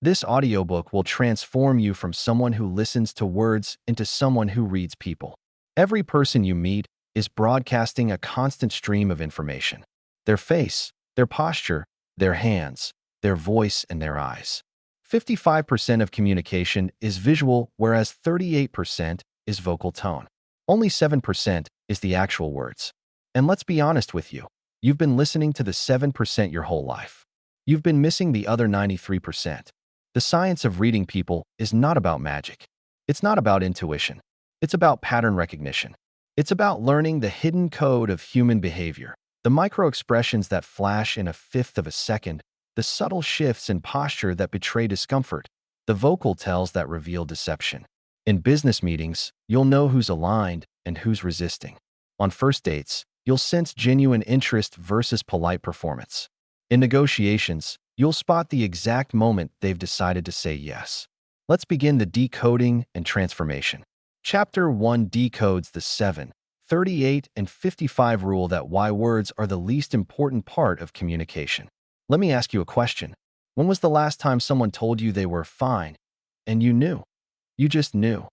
This audiobook will transform you from someone who listens to words into someone who reads people. Every person you meet is broadcasting a constant stream of information. Their face, their posture, their hands, their voice, and their eyes. 55% of communication is visual, whereas 38% is vocal tone. Only 7% is the actual words. And let's be honest with you, you've been listening to the 7% your whole life. You've been missing the other 93%. The science of reading people is not about magic. It's not about intuition. It's about pattern recognition. It's about learning the hidden code of human behavior, the microexpressions that flash in a fifth of a second, the subtle shifts in posture that betray discomfort, the vocal tells that reveal deception. In business meetings, you'll know who's aligned and who's resisting. On first dates, you'll sense genuine interest versus polite performance. In negotiations, you'll spot the exact moment they've decided to say yes. Let's begin the decoding and transformation. Chapter 1 decodes the 7, 38, and 55 rule that why words are the least important part of communication. Let me ask you a question. When was the last time someone told you they were fine and you knew? You just knew.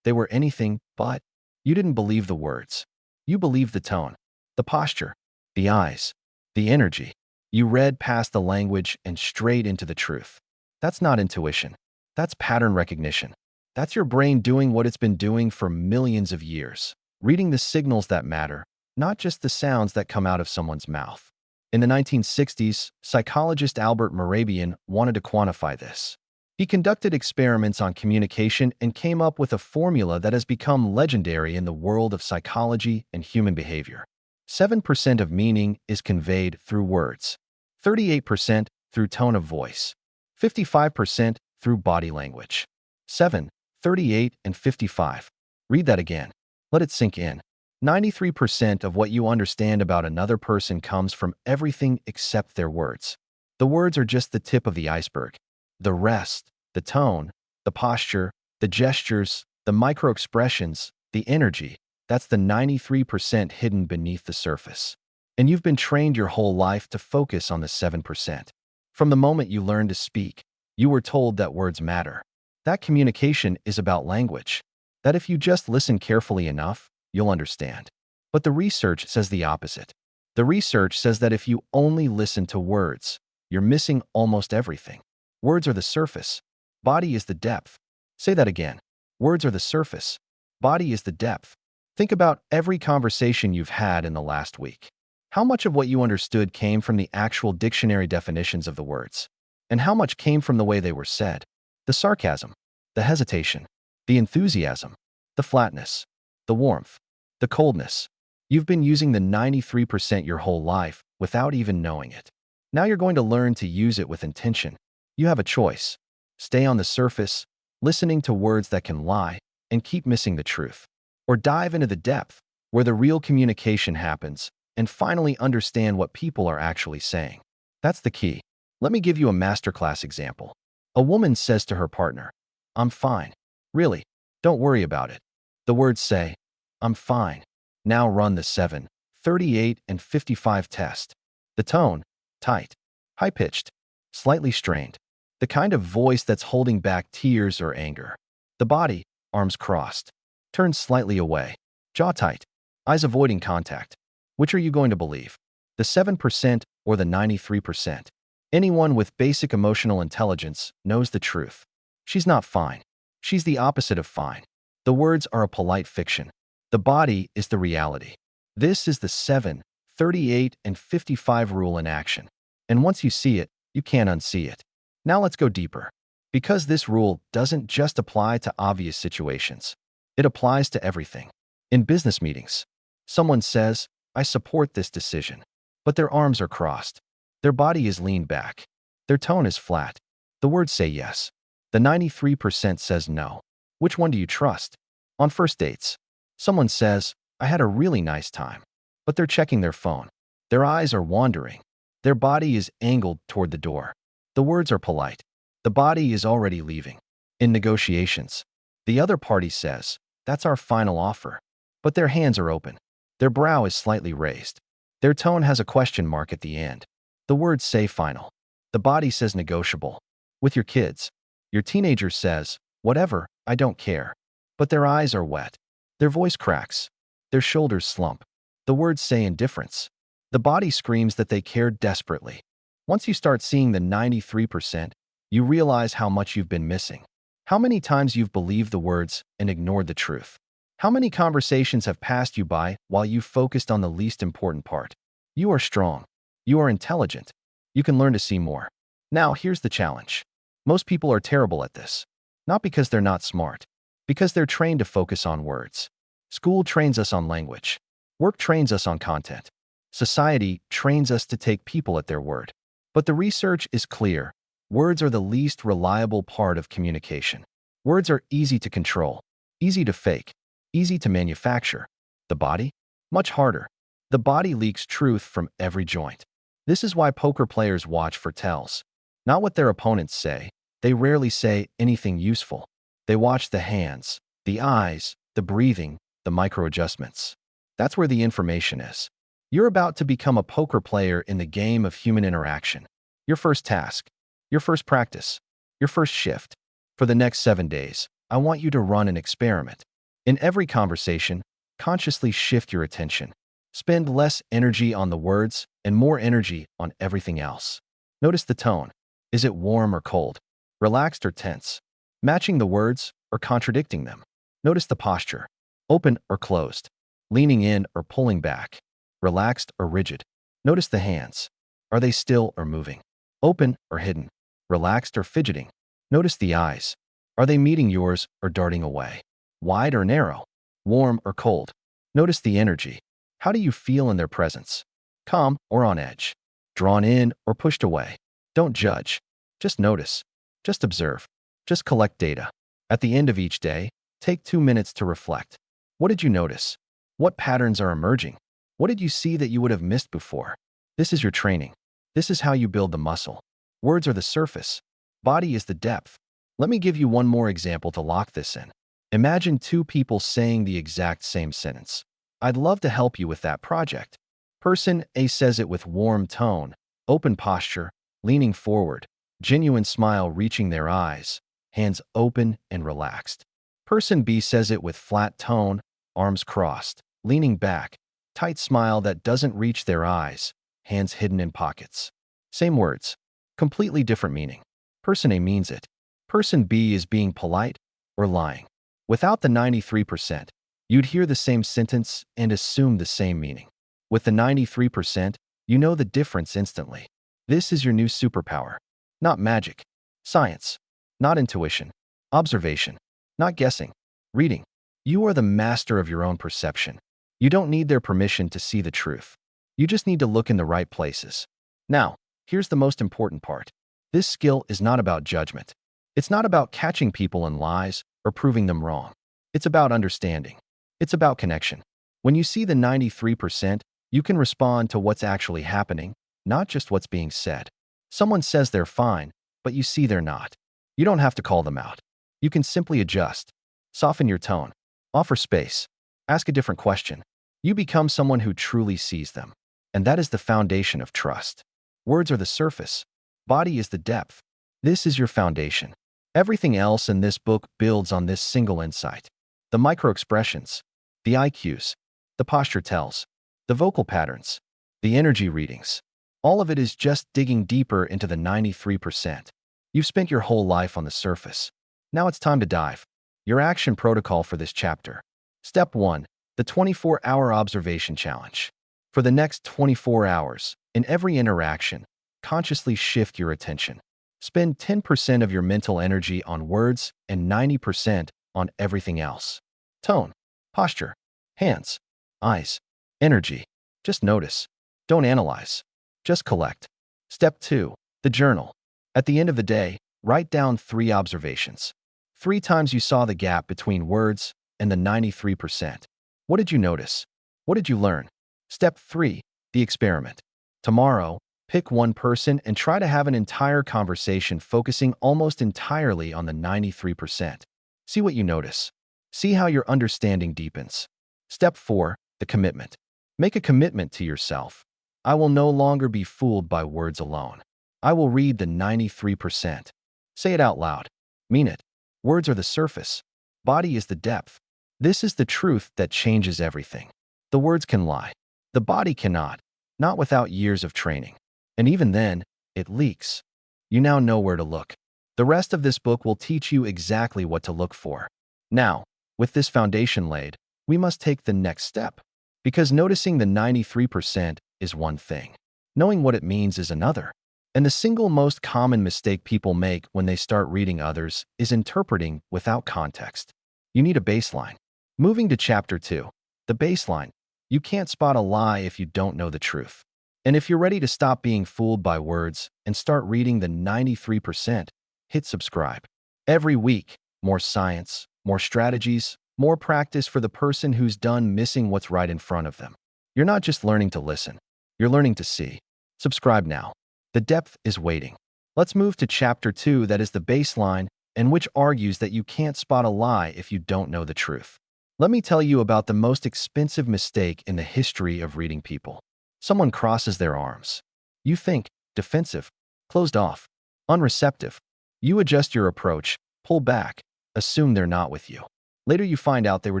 They were anything but. You didn't believe the words. You believed the tone, the posture, the eyes, the energy. You read past the language and straight into the truth. That's not intuition. That's pattern recognition. That's your brain doing what it's been doing for millions of years, reading the signals that matter, not just the sounds that come out of someone's mouth. In the 1960s, psychologist Albert Mehrabian wanted to quantify this. He conducted experiments on communication and came up with a formula that has become legendary in the world of psychology and human behavior. 7% of meaning is conveyed through words, 38% through tone of voice, 55% through body language. 7, 38, and 55. Read that again. Let it sink in. 93% of what you understand about another person comes from everything except their words. The words are just the tip of the iceberg. The rest, the tone, the posture, the gestures, the microexpressions, the energy, that's the 93% hidden beneath the surface. And you've been trained your whole life to focus on the 7%. From the moment you learned to speak, you were told that words matter. That communication is about language. That if you just listen carefully enough, you'll understand. But the research says the opposite. The research says that if you only listen to words, you're missing almost everything. Words are the surface. Body is the depth. Say that again. Words are the surface. Body is the depth. Think about every conversation you've had in the last week. How much of what you understood came from the actual dictionary definitions of the words? And how much came from the way they were said? The sarcasm, the hesitation, the enthusiasm, the flatness, the warmth, the coldness. You've been using the 93% your whole life without even knowing it. Now you're going to learn to use it with intention. You have a choice. Stay on the surface, listening to words that can lie, and keep missing the truth. Or dive into the depth, where the real communication happens, and finally understand what people are actually saying. That's the key. Let me give you a masterclass example. A woman says to her partner, "I'm fine." Really, don't worry about it. The words say, "I'm fine." Now run the 7, 38, and 55 test. The tone, tight, high-pitched, slightly strained. The kind of voice that's holding back tears or anger. The body, arms crossed, turned slightly away, jaw tight, eyes avoiding contact. Which are you going to believe? The 7% or the 93%? Anyone with basic emotional intelligence knows the truth. She's not fine. She's the opposite of fine. The words are a polite fiction. The body is the reality. This is the 7, 38, and 55 rule in action. And once you see it, you can't unsee it. Now let's go deeper. Because this rule doesn't just apply to obvious situations. It applies to everything. In business meetings, someone says, "I support this decision," but their arms are crossed. Their body is leaned back. Their tone is flat. The words say yes. The 93% says no. Which one do you trust? On first dates, someone says, "I had a really nice time," but they're checking their phone. Their eyes are wandering. Their body is angled toward the door. The words are polite. The body is already leaving. In negotiations, the other party says, "That's our final offer," but their hands are open. Their brow is slightly raised. Their tone has a question mark at the end. The words say final. The body says negotiable. With your kids, your teenager says, "Whatever, I don't care." But their eyes are wet. Their voice cracks. Their shoulders slump. The words say indifference. The body screams that they care desperately. Once you start seeing the 93%, you realize how much you've been missing. How many times you've believed the words and ignored the truth. How many conversations have passed you by while you focused on the least important part. You are strong. You are intelligent. You can learn to see more. Now, here's the challenge. Most people are terrible at this. Not because they're not smart, because they're trained to focus on words. School trains us on language. Work trains us on content. Society trains us to take people at their word. But the research is clear. Words are the least reliable part of communication. Words are easy to control, easy to fake, easy to manufacture. The body? Much harder. The body leaks truth from every joint. This is why poker players watch for tells. Not what their opponents say. They rarely say anything useful. They watch the hands, the eyes, the breathing, the micro-adjustments. That's where the information is. You're about to become a poker player in the game of human interaction. Your first task, your first practice, your first shift. For the next 7 days, I want you to run an experiment. In every conversation, consciously shift your attention. Spend less energy on the words and more energy on everything else. Notice the tone. Is it warm or cold? Relaxed or tense? Matching the words or contradicting them? Notice the posture. Open or closed? Leaning in or pulling back? Relaxed or rigid? Notice the hands. Are they still or moving? Open or hidden? Relaxed or fidgeting? Notice the eyes. Are they meeting yours or darting away? Wide or narrow? Warm or cold? Notice the energy. How do you feel in their presence? Calm or on edge? Drawn in or pushed away? Don't judge. Just notice. Just observe. Just collect data. At the end of each day, take 2 minutes to reflect. What did you notice? What patterns are emerging? What did you see that you would have missed before? This is your training. This is how you build the muscle. Words are the surface. Body is the depth. Let me give you one more example to lock this in. Imagine 2 people saying the exact same sentence. I'd love to help you with that project. Person A says it with warm tone, open posture, leaning forward, genuine smile reaching their eyes, hands open and relaxed. Person B says it with flat tone, arms crossed, leaning back, tight smile that doesn't reach their eyes, hands hidden in pockets. Same words, completely different meaning. Person A means it. Person B is being polite or lying. Without the 93%, you'd hear the same sentence and assume the same meaning. With the 93%, you know the difference instantly. This is your new superpower. Not magic. Science. Not intuition. Observation. Not guessing. Reading. You are the master of your own perception. You don't need their permission to see the truth. You just need to look in the right places. Now, here's the most important part. This skill is not about judgment. It's not about catching people in lies or proving them wrong. It's about understanding. It's about connection. When you see the 93%, you can respond to what's actually happening, not just what's being said. Someone says they're fine, but you see they're not. You don't have to call them out. You can simply adjust, soften your tone, offer space, ask a different question. You become someone who truly sees them. And that is the foundation of trust. Words are the surface. Body is the depth. This is your foundation. Everything else in this book builds on this single insight. The microexpressions, the IQs, the posture tells, the vocal patterns, the energy readings. All of it is just digging deeper into the 93%. You've spent your whole life on the surface. Now it's time to dive. Your action protocol for this chapter. Step 1. The 24-hour observation challenge. For the next 24 hours, in every interaction, consciously shift your attention. Spend 10% of your mental energy on words and 90% on everything else. Tone, posture, hands, eyes, energy. Just notice. Don't analyze. Just collect. Step 2. The journal. At the end of the day, write down 3 observations. 3 times you saw the gap between words and the 93%. What did you notice? What did you learn? Step 3. The experiment. Tomorrow, pick one person and try to have an entire conversation focusing almost entirely on the 93%. See what you notice. See how your understanding deepens. Step 4. The commitment. Make a commitment to yourself. I will no longer be fooled by words alone. I will read the 93%. Say it out loud. Mean it. Words are the surface. Body is the depth. This is the truth that changes everything. The words can lie. The body cannot. Not without years of training. And even then, it leaks. You now know where to look. The rest of this book will teach you exactly what to look for. Now, with this foundation laid, we must take the next step. Because noticing the 93% is one thing. Knowing what it means is another. And the single most common mistake people make when they start reading others is interpreting without context. You need a baseline. Moving to Chapter 2. The baseline. You can't spot a lie if you don't know the truth. And if you're ready to stop being fooled by words and start reading the 93%, hit subscribe. Every week, more science, more strategies, more practice for the person who's done missing what's right in front of them. You're not just learning to listen. You're learning to see. Subscribe now. The depth is waiting. Let's move to Chapter 2, that is the baseline, and which argues that you can't spot a lie if you don't know the truth. Let me tell you about the most expensive mistake in the history of reading people. Someone crosses their arms. You think, defensive, closed off, unreceptive. You adjust your approach, pull back, assume they're not with you. Later you find out they were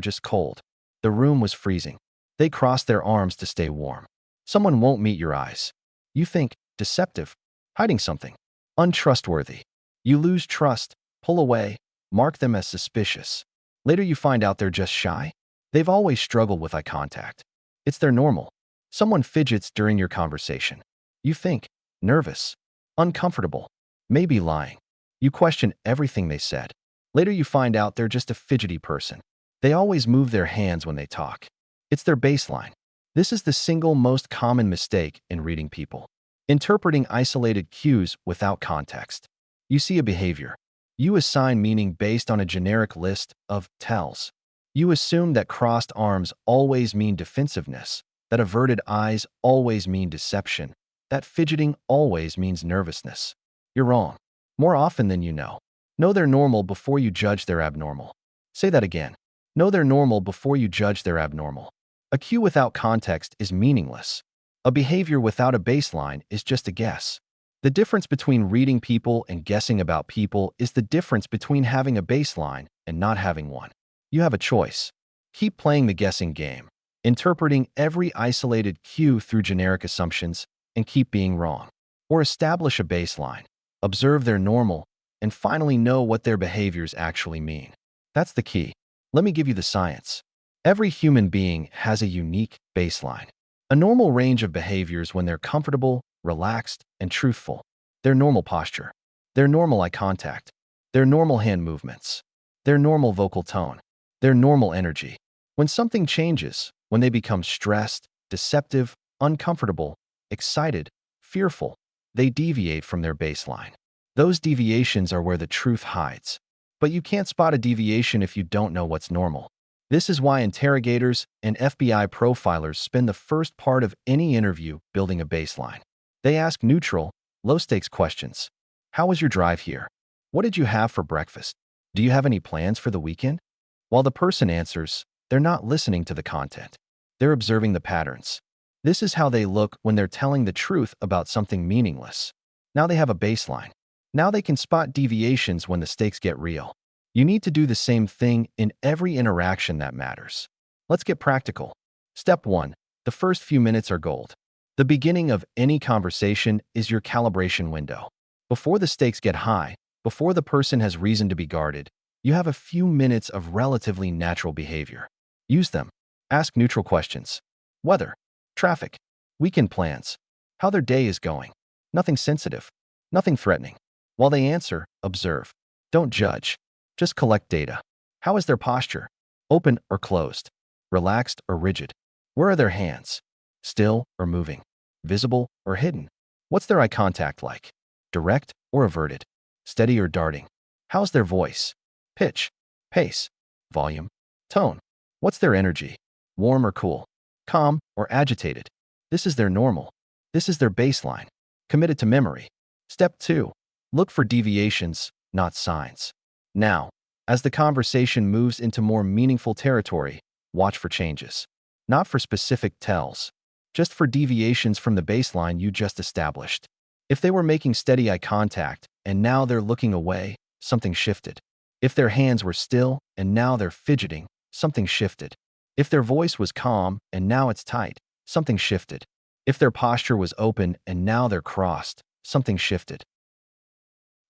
just cold. The room was freezing. They crossed their arms to stay warm. Someone won't meet your eyes. You think, deceptive, hiding something, untrustworthy. You lose trust, pull away, mark them as suspicious. Later you find out they're just shy. They've always struggled with eye contact. It's their normal. Someone fidgets during your conversation. You think, nervous, uncomfortable, maybe lying. You question everything they said. Later you find out they're just a fidgety person. They always move their hands when they talk. It's their baseline. This is the single most common mistake in reading people. Interpreting isolated cues without context. You see a behavior. You assign meaning based on a generic list of tells. You assume that crossed arms always mean defensiveness, that averted eyes always mean deception, that fidgeting always means nervousness. You're wrong. More often than you know. Know they're normal before you judge they're abnormal. Say that again. Know they're normal before you judge they're abnormal. A cue without context is meaningless. A behavior without a baseline is just a guess. The difference between reading people and guessing about people is the difference between having a baseline and not having one. You have a choice. Keep playing the guessing game, interpreting every isolated cue through generic assumptions, and keep being wrong. Or establish a baseline, observe their normal, and finally know what their behaviors actually mean. That's the key. Let me give you the science. Every human being has a unique baseline. A normal range of behaviors when they're comfortable, relaxed, and truthful. Their normal posture. Their normal eye contact. Their normal hand movements. Their normal vocal tone. Their normal energy. When something changes, when they become stressed, deceptive, uncomfortable, excited, fearful, they deviate from their baseline. Those deviations are where the truth hides. But you can't spot a deviation if you don't know what's normal. This is why interrogators and FBI profilers spend the first part of any interview building a baseline. They ask neutral, low-stakes questions. How was your drive here? What did you have for breakfast? Do you have any plans for the weekend? While the person answers, they're not listening to the content. They're observing the patterns. This is how they look when they're telling the truth about something meaningless. Now they have a baseline. Now they can spot deviations when the stakes get real. You need to do the same thing in every interaction that matters. Let's get practical. Step 1. The first few minutes are gold. The beginning of any conversation is your calibration window. Before the stakes get high, before the person has reason to be guarded, you have a few minutes of relatively natural behavior. Use them. Ask neutral questions. Weather, traffic, weekend plans, how their day is going. Nothing sensitive, nothing threatening. While they answer, observe. Don't judge. Just collect data. How is their posture? Open or closed? Relaxed or rigid? Where are their hands? Still or moving? Visible or hidden? What's their eye contact like? Direct or averted? Steady or darting? How's their voice? Pitch, pace, volume, tone. What's their energy? Warm or cool? Calm or agitated? This is their normal. This is their baseline. Committed to memory. Step 2. Look for deviations, not signs. Now, as the conversation moves into more meaningful territory, watch for changes. Not for specific tells, just for deviations from the baseline you just established. If they were making steady eye contact, and now they're looking away, something shifted. If their hands were still and now they're fidgeting, something shifted. If their voice was calm and now it's tight, something shifted. If their posture was open and now they're crossed, something shifted.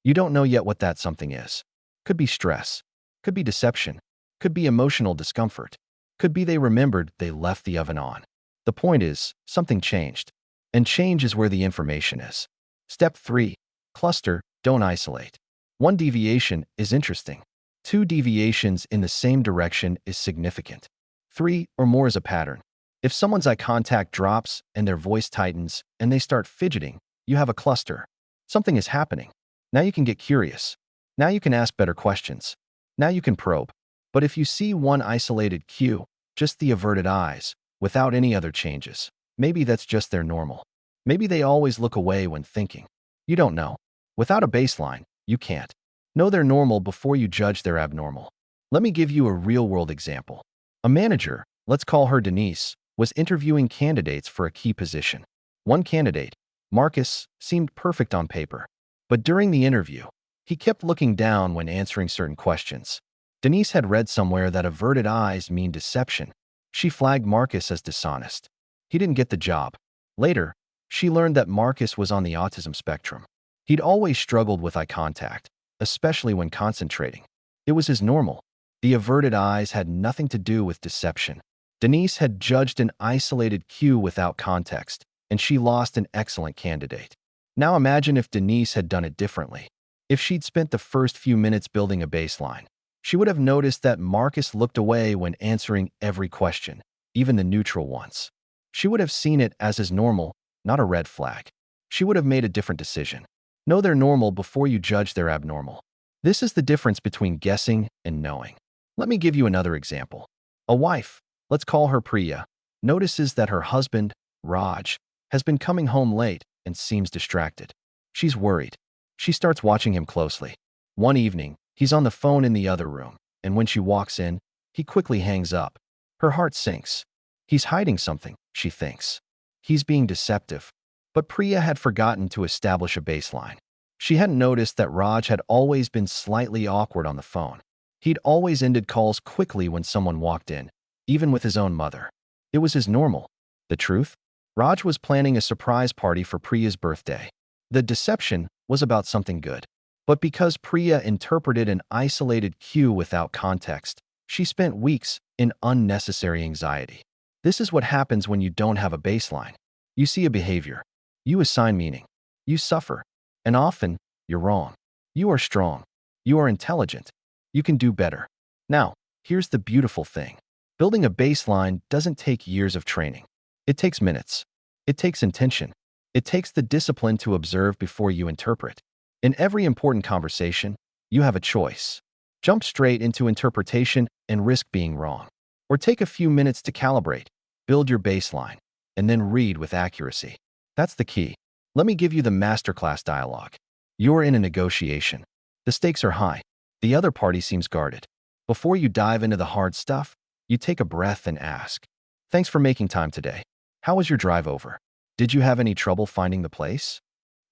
You don't know yet what that something is. Could be stress, could be deception, could be emotional discomfort, could be they remembered they left the oven on. The point is, something changed. And change is where the information is. Step 3. Cluster, don't isolate. 1 deviation is interesting. 2 deviations in the same direction is significant. 3 or more is a pattern. If someone's eye contact drops and their voice tightens and they start fidgeting, you have a cluster. Something is happening. Now you can get curious. Now you can ask better questions. Now you can probe. But if you see one isolated cue, just the averted eyes, without any other changes, maybe that's just their normal. Maybe they always look away when thinking. You don't know. Without a baseline, you can't know they're normal before you judge they're abnormal. Let me give you a real-world example. A manager, let's call her Denise, was interviewing candidates for a key position. One candidate, Marcus, seemed perfect on paper. But during the interview, he kept looking down when answering certain questions. Denise had read somewhere that averted eyes mean deception. She flagged Marcus as dishonest. He didn't get the job. Later, she learned that Marcus was on the autism spectrum. He'd always struggled with eye contact, especially when concentrating. It was his normal. The averted eyes had nothing to do with deception. Denise had judged an isolated cue without context, and she lost an excellent candidate. Now imagine if Denise had done it differently. If she'd spent the first few minutes building a baseline, she would have noticed that Marcus looked away when answering every question, even the neutral ones. She would have seen it as his normal, not a red flag. She would have made a different decision. Know they're normal before you judge they're abnormal. This is the difference between guessing and knowing. Let me give you another example. A wife, let's call her Priya, notices that her husband, Raj, has been coming home late and seems distracted. She's worried. She starts watching him closely. One evening, he's on the phone in the other room, and when she walks in, he quickly hangs up. Her heart sinks. He's hiding something, she thinks. He's being deceptive. But Priya had forgotten to establish a baseline. She hadn't noticed that Raj had always been slightly awkward on the phone. He'd always ended calls quickly when someone walked in, even with his own mother. It was his normal. The truth? Raj was planning a surprise party for Priya's birthday. The deception was about something good. But because Priya interpreted an isolated cue without context, she spent weeks in unnecessary anxiety. This is what happens when you don't have a baseline. You see a behavior. You assign meaning. You suffer. And often, you're wrong. You are strong. You are intelligent. You can do better. Now, here's the beautiful thing. Building a baseline doesn't take years of training. It takes minutes. It takes intention. It takes the discipline to observe before you interpret. In every important conversation, you have a choice. Jump straight into interpretation and risk being wrong. Or take a few minutes to calibrate, build your baseline, and then read with accuracy. That's the key. Let me give you the masterclass dialogue. You're in a negotiation. The stakes are high. The other party seems guarded. Before you dive into the hard stuff, you take a breath and ask, "Thanks for making time today. How was your drive over? Did you have any trouble finding the place?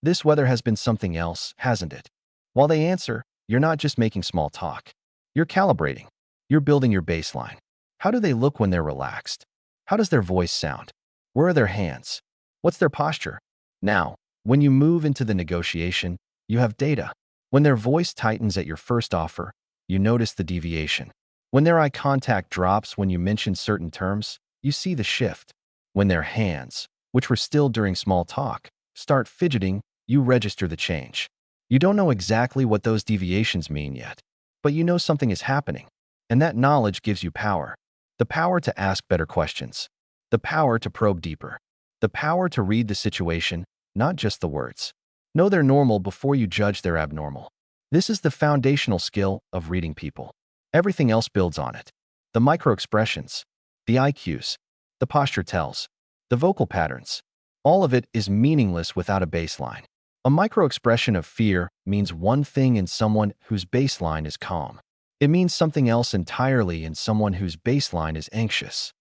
This weather has been something else, hasn't it?" While they answer, you're not just making small talk. You're calibrating. You're building your baseline. How do they look when they're relaxed? How does their voice sound? Where are their hands? What's their posture? Now, when you move into the negotiation, you have data. When their voice tightens at your first offer, you notice the deviation. When their eye contact drops when you mention certain terms, you see the shift. When their hands, which were still during small talk, start fidgeting, you register the change. You don't know exactly what those deviations mean yet, but you know something is happening, and that knowledge gives you power. The power to ask better questions. The power to probe deeper. The power to read the situation, not just the words. Know they're normal before you judge they're abnormal. This is the foundational skill of reading people. Everything else builds on it. The microexpressions, the IQs, the posture tells, the vocal patterns. All of it is meaningless without a baseline. A microexpression of fear means one thing in someone whose baseline is calm. It means something else entirely in someone whose baseline is anxious.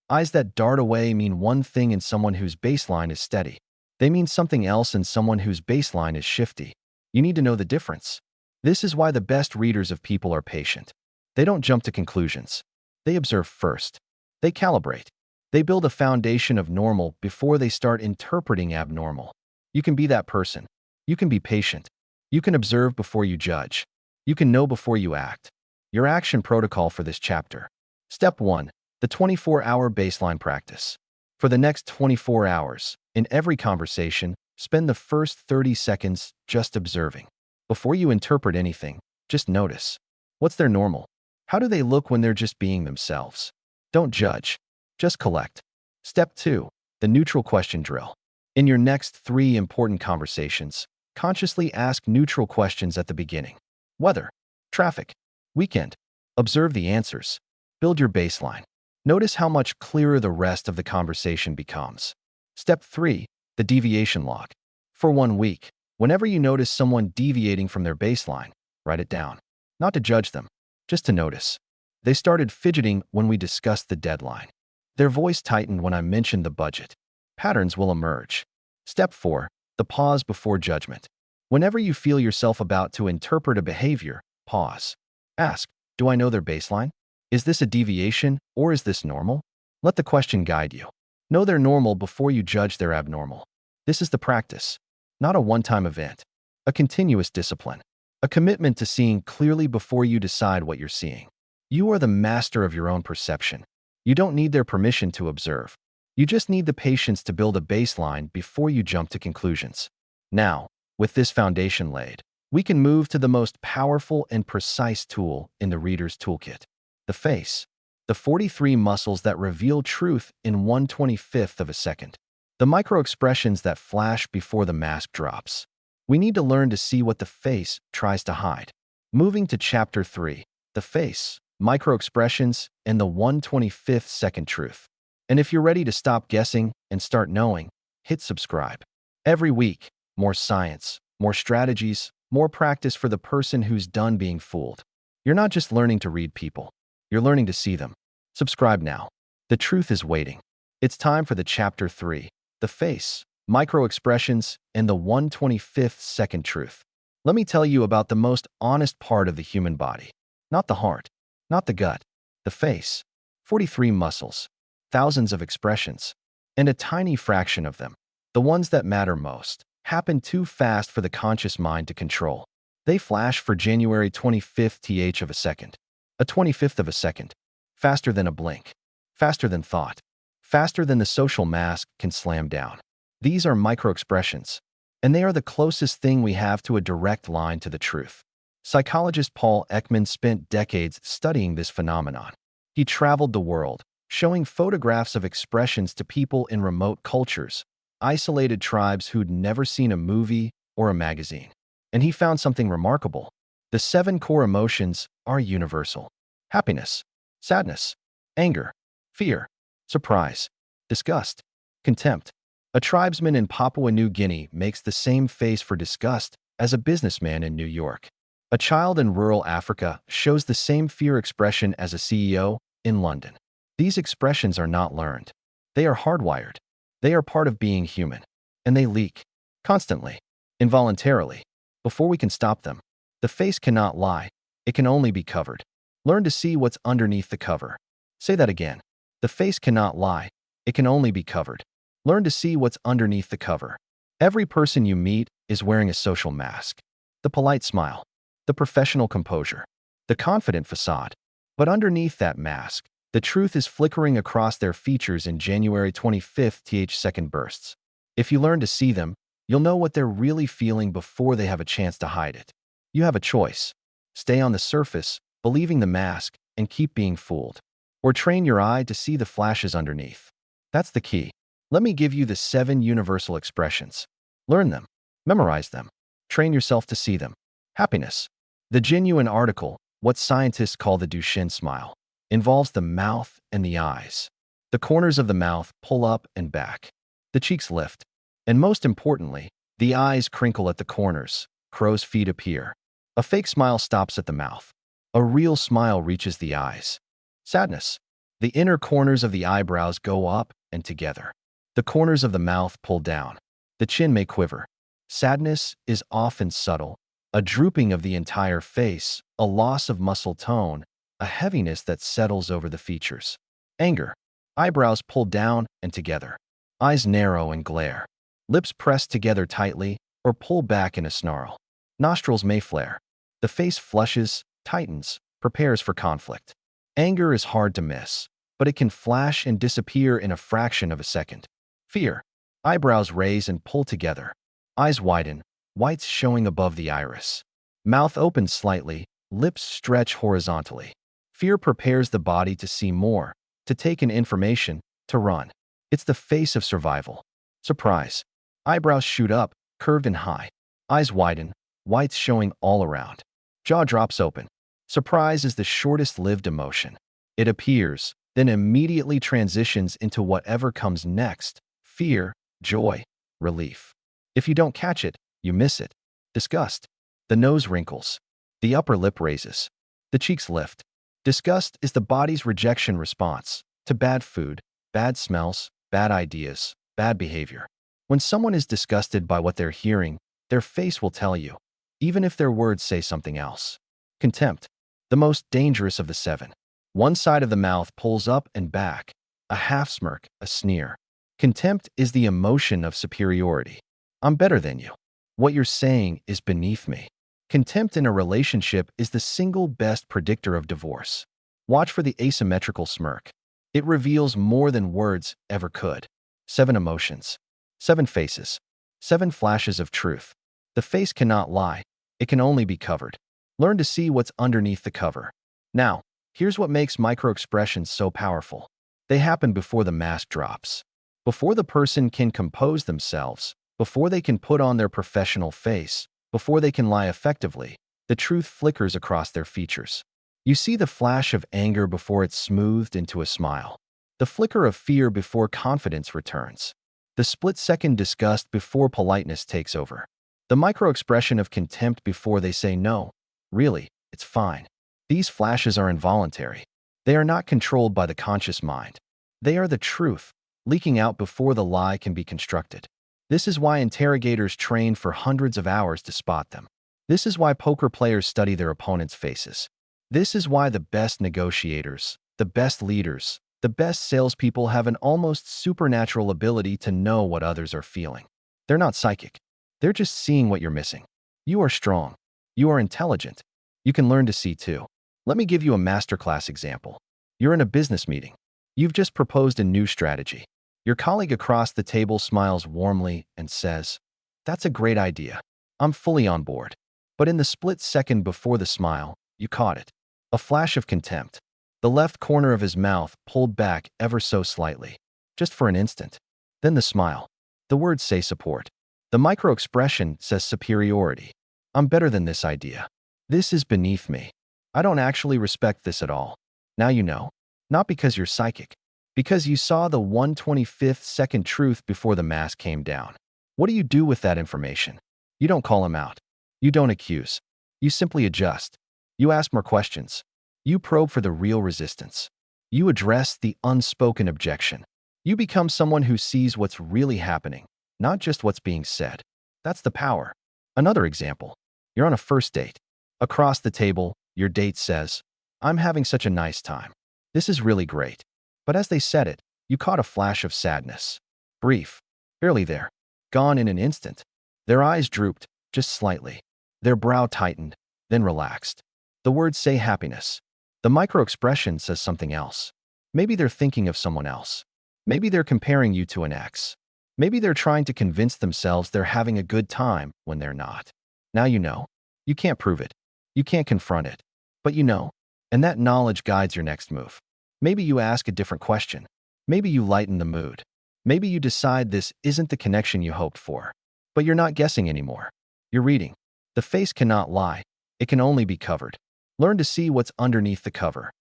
Eyes that dart away mean one thing in someone whose baseline is steady. They mean something else in someone whose baseline is shifty. You need to know the difference. This is why the best readers of people are patient. They don't jump to conclusions. They observe first. They calibrate. They build a foundation of normal before they start interpreting abnormal. You can be that person. You can be patient. You can observe before you judge. You can know before you act. Your action protocol for this chapter. Step 1. The 24-hour baseline practice. For the next 24 hours, in every conversation, spend the first 30 seconds just observing. Before you interpret anything, just notice. What's their normal? How do they look when they're just being themselves? Don't judge. Just collect. Step 2. The neutral question drill. In your next 3 important conversations, consciously ask neutral questions at the beginning. Weather, traffic, weekend. Observe the answers. Build your baseline. Notice how much clearer the rest of the conversation becomes. Step 3. The deviation log. For 1 week, whenever you notice someone deviating from their baseline, write it down. Not to judge them, just to notice. They started fidgeting when we discussed the deadline. Their voice tightened when I mentioned the budget. Patterns will emerge. Step 4. The pause before judgment. Whenever you feel yourself about to interpret a behavior, pause. Ask, do I know their baseline? Is this a deviation or is this normal? Let the question guide you. Know their normal before you judge their abnormal. This is the practice, not a one-time event. A continuous discipline. A commitment to seeing clearly before you decide what you're seeing. You are the master of your own perception. You don't need their permission to observe. You just need the patience to build a baseline before you jump to conclusions. Now, with this foundation laid, we can move to the most powerful and precise tool in the reader's toolkit. The face. The 43 muscles that reveal truth in 1/25th of a second. The microexpressions that flash before the mask drops. We need to learn to see what the face tries to hide. Moving to Chapter 3. The face, microexpressions, and the 1/25th second truth. And if you're ready to stop guessing and start knowing, hit subscribe. Every week, more science, more strategies, more practice for the person who's done being fooled. You're not just learning to read people. You're learning to see them. Subscribe now. The truth is waiting. It's time for the Chapter 3. The face, microexpressions, and the 1/25th second truth. Let me tell you about the most honest part of the human body. Not the heart, not the gut, the face. 43 muscles, thousands of expressions, and a tiny fraction of them, the ones that matter most, happen too fast for the conscious mind to control. They flash for January 25th of a second, a 25th of a second, faster than a blink, faster than thought, faster than the social mask can slam down. These are microexpressions, and they are the closest thing we have to a direct line to the truth. Psychologist Paul Ekman spent decades studying this phenomenon. He traveled the world, showing photographs of expressions to people in remote cultures, isolated tribes who'd never seen a movie or a magazine. And he found something remarkable. The 7 core emotions are universal. Happiness, sadness, anger, fear, surprise, disgust, contempt. A tribesman in Papua New Guinea makes the same face for disgust as a businessman in New York. A child in rural Africa shows the same fear expression as a CEO in London. These expressions are not learned. They are hardwired. They are part of being human. And they leak. Constantly. Involuntarily. Before we can stop them. The face cannot lie. It can only be covered. Learn to see what's underneath the cover. Say that again. The face cannot lie. It can only be covered. Learn to see what's underneath the cover. Every person you meet is wearing a social mask. The polite smile. The professional composure. The confident facade. But underneath that mask, the truth is flickering across their features in January 25th second bursts. If you learn to see them, you'll know what they're really feeling before they have a chance to hide it. You have a choice. Stay on the surface, believing the mask, and keep being fooled. Or train your eye to see the flashes underneath. That's the key. Let me give you the 7 universal expressions. Learn them. Memorize them. Train yourself to see them. Happiness. The genuine article, what scientists call the Duchenne smile, involves the mouth and the eyes. The corners of the mouth pull up and back. The cheeks lift. And most importantly, the eyes crinkle at the corners. Crow's feet appear. A fake smile stops at the mouth. A real smile reaches the eyes. Sadness. The inner corners of the eyebrows go up and together. The corners of the mouth pull down. The chin may quiver. Sadness is often subtle, a drooping of the entire face, a loss of muscle tone, a heaviness that settles over the features. Anger. Eyebrows pulled down and together. Eyes narrow and glare. Lips pressed together tightly or pull back in a snarl. Nostrils may flare. The face flushes, tightens, prepares for conflict. Anger is hard to miss, but it can flash and disappear in a fraction of a second. Fear. Eyebrows raise and pull together. Eyes widen, whites showing above the iris. Mouth opens slightly, lips stretch horizontally. Fear prepares the body to see more, to take in information, to run. It's the face of survival. Surprise. Eyebrows shoot up, curved and high. Eyes widen, whites showing all around. Jaw drops open. Surprise is the shortest-lived emotion. It appears, then immediately transitions into whatever comes next: fear, joy, relief. If you don't catch it, you miss it. Disgust. The nose wrinkles. The upper lip raises. The cheeks lift. Disgust is the body's rejection response to bad food, bad smells, bad ideas, bad behavior. When someone is disgusted by what they're hearing, their face will tell you, even if their words say something else. Contempt. The most dangerous of the seven. One side of the mouth pulls up and back, a half smirk, a sneer. Contempt is the emotion of superiority. I'm better than you. What you're saying is beneath me. Contempt in a relationship is the single best predictor of divorce. Watch for the asymmetrical smirk. It reveals more than words ever could. 7 emotions. 7 faces. 7 flashes of truth. The face cannot lie. It can only be covered. Learn to see what's underneath the cover. Now, here's what makes microexpressions so powerful. They happen before the mask drops. Before the person can compose themselves, before they can put on their professional face, before they can lie effectively, the truth flickers across their features. You see the flash of anger before it's smoothed into a smile. The flicker of fear before confidence returns. The split-second disgust before politeness takes over. The microexpression of contempt before they say no. Really, it's fine. These flashes are involuntary. They are not controlled by the conscious mind. They are the truth, leaking out before the lie can be constructed. This is why interrogators train for hundreds of hours to spot them. This is why poker players study their opponents' faces. This is why the best negotiators, the best leaders, the best salespeople have an almost supernatural ability to know what others are feeling. They're not psychic. They're just seeing what you're missing. You are strong. You are intelligent. You can learn to see too. Let me give you a masterclass example. You're in a business meeting. You've just proposed a new strategy. Your colleague across the table smiles warmly and says, "That's a great idea. I'm fully on board." But in the split second before the smile, you caught it. A flash of contempt. The left corner of his mouth pulled back ever so slightly, just for an instant. Then the smile. The words say support. The microexpression says superiority. I'm better than this idea. This is beneath me. I don't actually respect this at all. Now you know. Not because you're psychic. Because you saw the 1/25th second truth before the mask came down. What do you do with that information? You don't call him out. You don't accuse. You simply adjust. You ask more questions. You probe for the real resistance. You address the unspoken objection. You become someone who sees what's really happening, not just what's being said. That's the power. Another example. You're on a first date. Across the table, your date says, "I'm having such a nice time. This is really great." But as they said it, you caught a flash of sadness. Brief. Barely there. Gone in an instant. Their eyes drooped, just slightly. Their brow tightened, then relaxed. The words say happiness. The microexpression says something else. Maybe they're thinking of someone else. Maybe they're comparing you to an ex. Maybe they're trying to convince themselves they're having a good time when they're not. Now you know. You can't prove it. You can't confront it. But you know. And that knowledge guides your next move. Maybe you ask a different question. Maybe you lighten the mood. Maybe you decide this isn't the connection you hoped for. But you're not guessing anymore. You're reading. The face cannot lie. It can only be covered. Learn to see what's underneath the cover.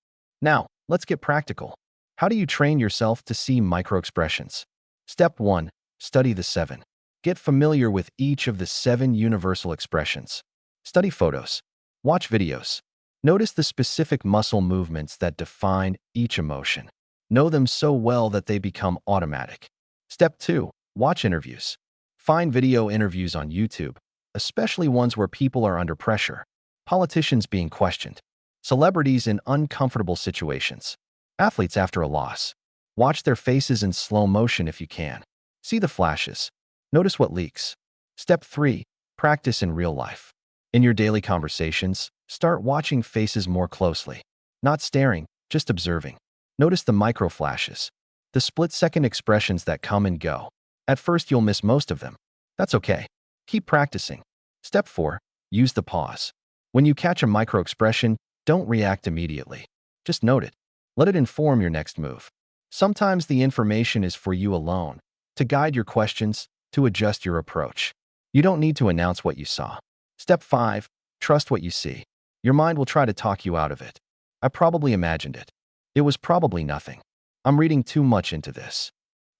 Now, let's get practical. How do you train yourself to see microexpressions? Step 1. Study the 7. Get familiar with each of the 7 universal expressions. Study photos. Watch videos. Notice the specific muscle movements that define each emotion. Know them so well that they become automatic. Step 2. Watch interviews. Find video interviews on YouTube, especially ones where people are under pressure, politicians being questioned, celebrities in uncomfortable situations, athletes after a loss. Watch their faces in slow motion if you can. See the flashes. Notice what leaks. Step 3. Practice in real life. In your daily conversations, start watching faces more closely. Not staring, just observing. Notice the micro flashes, the split-second expressions that come and go. At first, you'll miss most of them. That's okay. Keep practicing. Step 4. Use the pause. When you catch a microexpression, don't react immediately. Just note it. Let it inform your next move. Sometimes the information is for you alone, to guide your questions, to adjust your approach. You don't need to announce what you saw. Step 5. Trust what you see. Your mind will try to talk you out of it. I probably imagined it. It was probably nothing. I'm reading too much into this.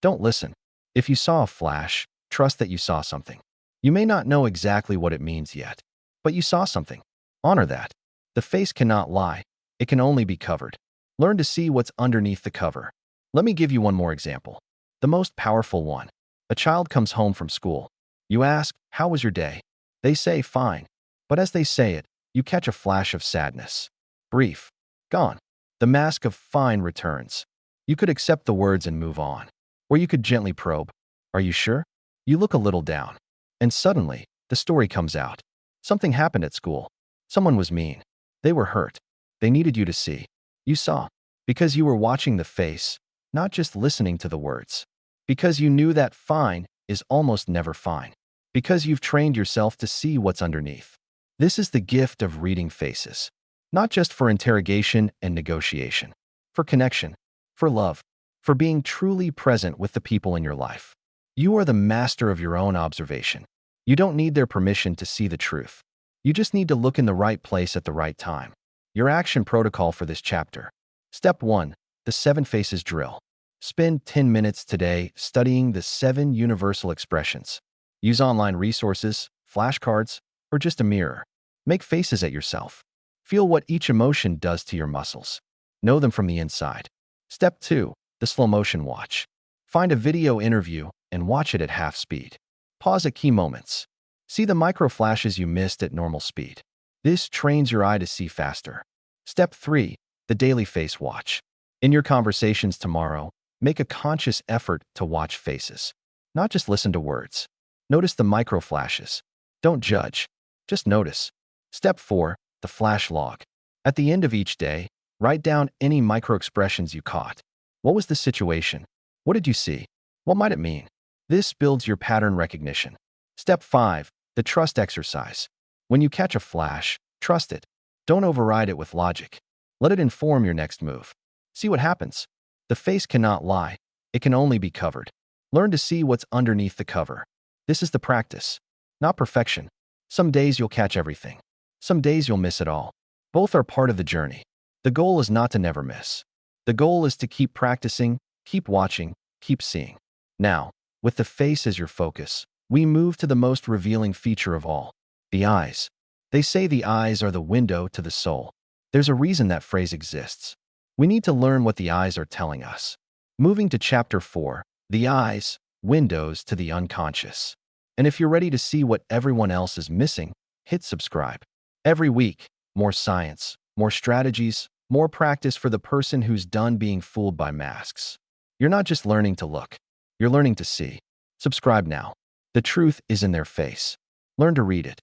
Don't listen. If you saw a flash, trust that you saw something. You may not know exactly what it means yet, but you saw something. Honor that. The face cannot lie. It can only be covered. Learn to see what's underneath the cover. Let me give you one more example. The most powerful one. A child comes home from school. You ask, "How was your day?" They say, "Fine." But as they say it, you catch a flash of sadness. Brief. Gone. The mask of fine returns. You could accept the words and move on. Or you could gently probe. Are you sure? You look a little down. And suddenly, the story comes out. Something happened at school. Someone was mean. They were hurt. They needed you to see. You saw. Because you were watching the face, not just listening to the words. Because you knew that fine is almost never fine. Because you've trained yourself to see what's underneath. This is the gift of reading faces. Not just for interrogation and negotiation. For connection. For love. For being truly present with the people in your life. You are the master of your own observation. You don't need their permission to see the truth. You just need to look in the right place at the right time. Your action protocol for this chapter. Step 1. The 7 Faces Drill. Spend 10 minutes today studying the 7 universal expressions. Use online resources, flashcards, or just a mirror. Make faces at yourself. Feel what each emotion does to your muscles. Know them from the inside. Step 2. The slow motion watch. Find a video interview and watch it at half speed. Pause at key moments. See the micro flashes you missed at normal speed. This trains your eye to see faster. Step 3. The daily face watch. In your conversations tomorrow, make a conscious effort to watch faces. Not just listen to words. Notice the micro flashes. Don't judge. Just notice. Step 4. The flash log. At the end of each day, write down any micro expressions you caught. What was the situation? What did you see? What might it mean? This builds your pattern recognition. Step 5. The trust exercise. When you catch a flash, trust it. Don't override it with logic. Let it inform your next move. See what happens. The face cannot lie. It can only be covered. Learn to see what's underneath the cover. This is the practice, not perfection. Some days you'll catch everything. Some days you'll miss it all. Both are part of the journey. The goal is not to never miss. The goal is to keep practicing, keep watching, keep seeing. Now, with the face as your focus, we move to the most revealing feature of all, the eyes. They say the eyes are the window to the soul. There's a reason that phrase exists. We need to learn what the eyes are telling us. Moving to chapter 4, the eyes, windows to the unconscious. And if you're ready to see what everyone else is missing, hit subscribe. Every week, more science, more strategies, more practice for the person who's done being fooled by masks. You're not just learning to look, you're learning to see. Subscribe now. The truth is in their face. Learn to read it.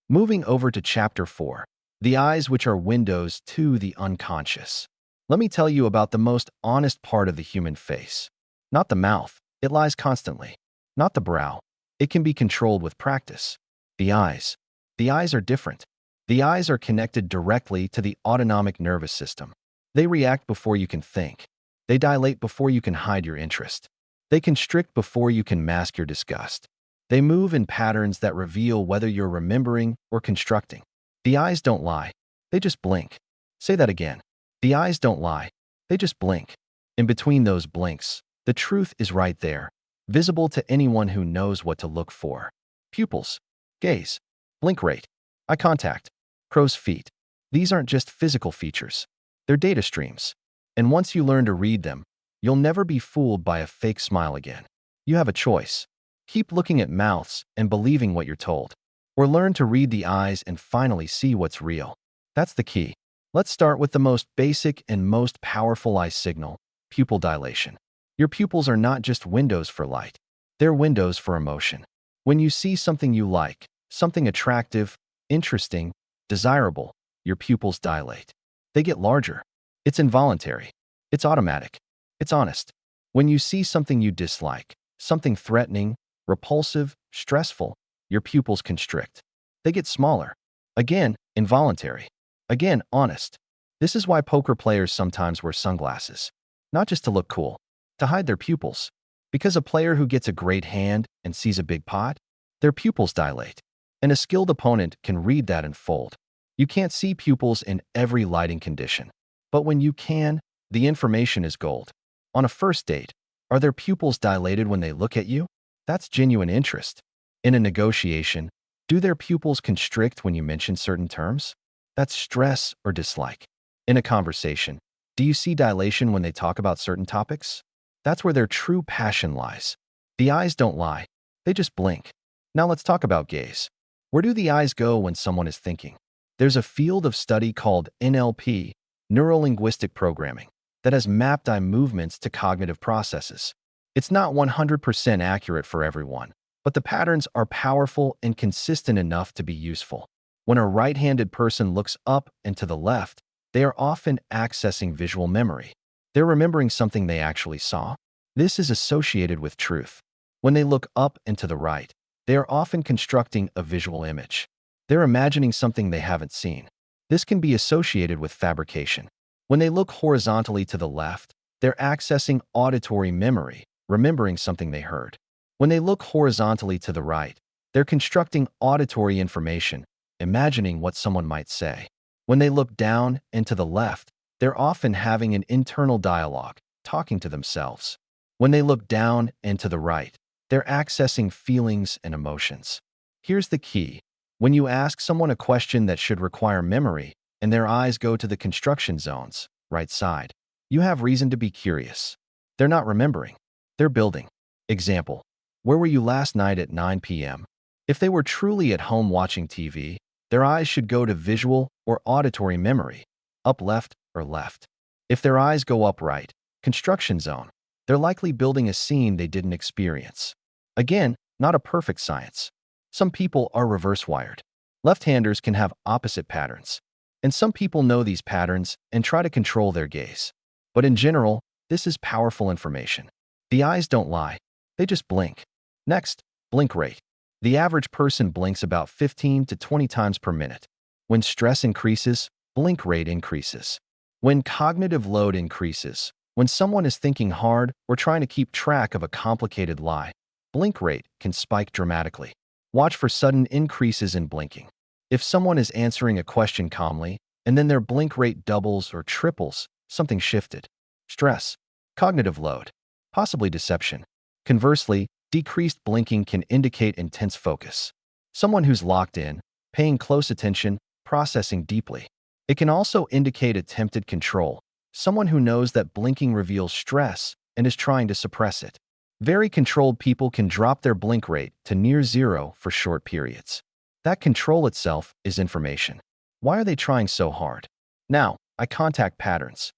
Moving over to chapter 4, the eyes which are windows to the unconscious. Let me tell you about the most honest part of the human face. Not the mouth, it lies constantly. Not the brow, it can be controlled with practice. The eyes. The eyes are different. The eyes are connected directly to the autonomic nervous system. They react before you can think. They dilate before you can hide your interest. They constrict before you can mask your disgust. They move in patterns that reveal whether you're remembering or constructing. The eyes don't lie. They just blink. Say that again. The eyes don't lie. They just blink. In between those blinks, the truth is right there, visible to anyone who knows what to look for. Pupils, gaze, blink rate, eye contact, crow's feet. These aren't just physical features. They're data streams. And once you learn to read them, you'll never be fooled by a fake smile again. You have a choice. Keep looking at mouths and believing what you're told. Or learn to read the eyes and finally see what's real. That's the key. Let's start with the most basic and most powerful eye signal, pupil dilation. Your pupils are not just windows for light. They're windows for emotion. When you see something you like, something attractive, interesting, desirable, your pupils dilate. They get larger. It's involuntary. It's automatic. It's honest. When you see something you dislike, something threatening, repulsive, stressful, your pupils constrict. They get smaller. Again, involuntary. Again, honest. This is why poker players sometimes wear sunglasses. Not just to look cool, to hide their pupils. Because a player who gets a great hand and sees a big pot, their pupils dilate. And a skilled opponent can read that and fold. You can't see pupils in every lighting condition. But when you can, the information is gold. On a first date, are their pupils dilated when they look at you? That's genuine interest. In a negotiation, do their pupils constrict when you mention certain terms? That's stress or dislike. In a conversation, do you see dilation when they talk about certain topics? That's where their true passion lies. The eyes don't lie. They just blink. Now let's talk about gaze. Where do the eyes go when someone is thinking? There's a field of study called NLP, Neuro-Linguistic Programming, that has mapped eye movements to cognitive processes. It's not 100% accurate for everyone, but the patterns are powerful and consistent enough to be useful. When a right-handed person looks up and to the left, they are often accessing visual memory. They're remembering something they actually saw. This is associated with truth. When they look up and to the right, they are often constructing a visual image. They're imagining something they haven't seen. This can be associated with fabrication. When they look horizontally to the left, they're accessing auditory memory, remembering something they heard. When they look horizontally to the right, they're constructing auditory information, imagining what someone might say. When they look down and to the left, they're often having an internal dialogue, talking to themselves. When they look down and to the right, they're accessing feelings and emotions. Here's the key. When you ask someone a question that should require memory, and their eyes go to the construction zones, right side, you have reason to be curious. They're not remembering. They're building. Example: where were you last night at 9 p.m.? If they were truly at home watching TV, their eyes should go to visual or auditory memory, up left or left. If their eyes go up right, construction zone, they're likely building a scene they didn't experience. Again, not a perfect science. Some people are reverse wired. Left-handers can have opposite patterns. And some people know these patterns and try to control their gaze. But in general, this is powerful information. The eyes don't lie. They just blink. Next, blink rate. The average person blinks about 15 to 20 times per minute. When stress increases, blink rate increases. When cognitive load increases, when someone is thinking hard or trying to keep track of a complicated lie, blink rate can spike dramatically. Watch for sudden increases in blinking. If someone is answering a question calmly, and then their blink rate doubles or triples, something shifted. Stress, cognitive load, possibly deception. Conversely, decreased blinking can indicate intense focus. Someone who's locked in, paying close attention, processing deeply. It can also indicate attempted control, someone who knows that blinking reveals stress and is trying to suppress it. Very controlled people can drop their blink rate to near zero for short periods. That control itself is information. Why are they trying so hard? Now, eye contact patterns.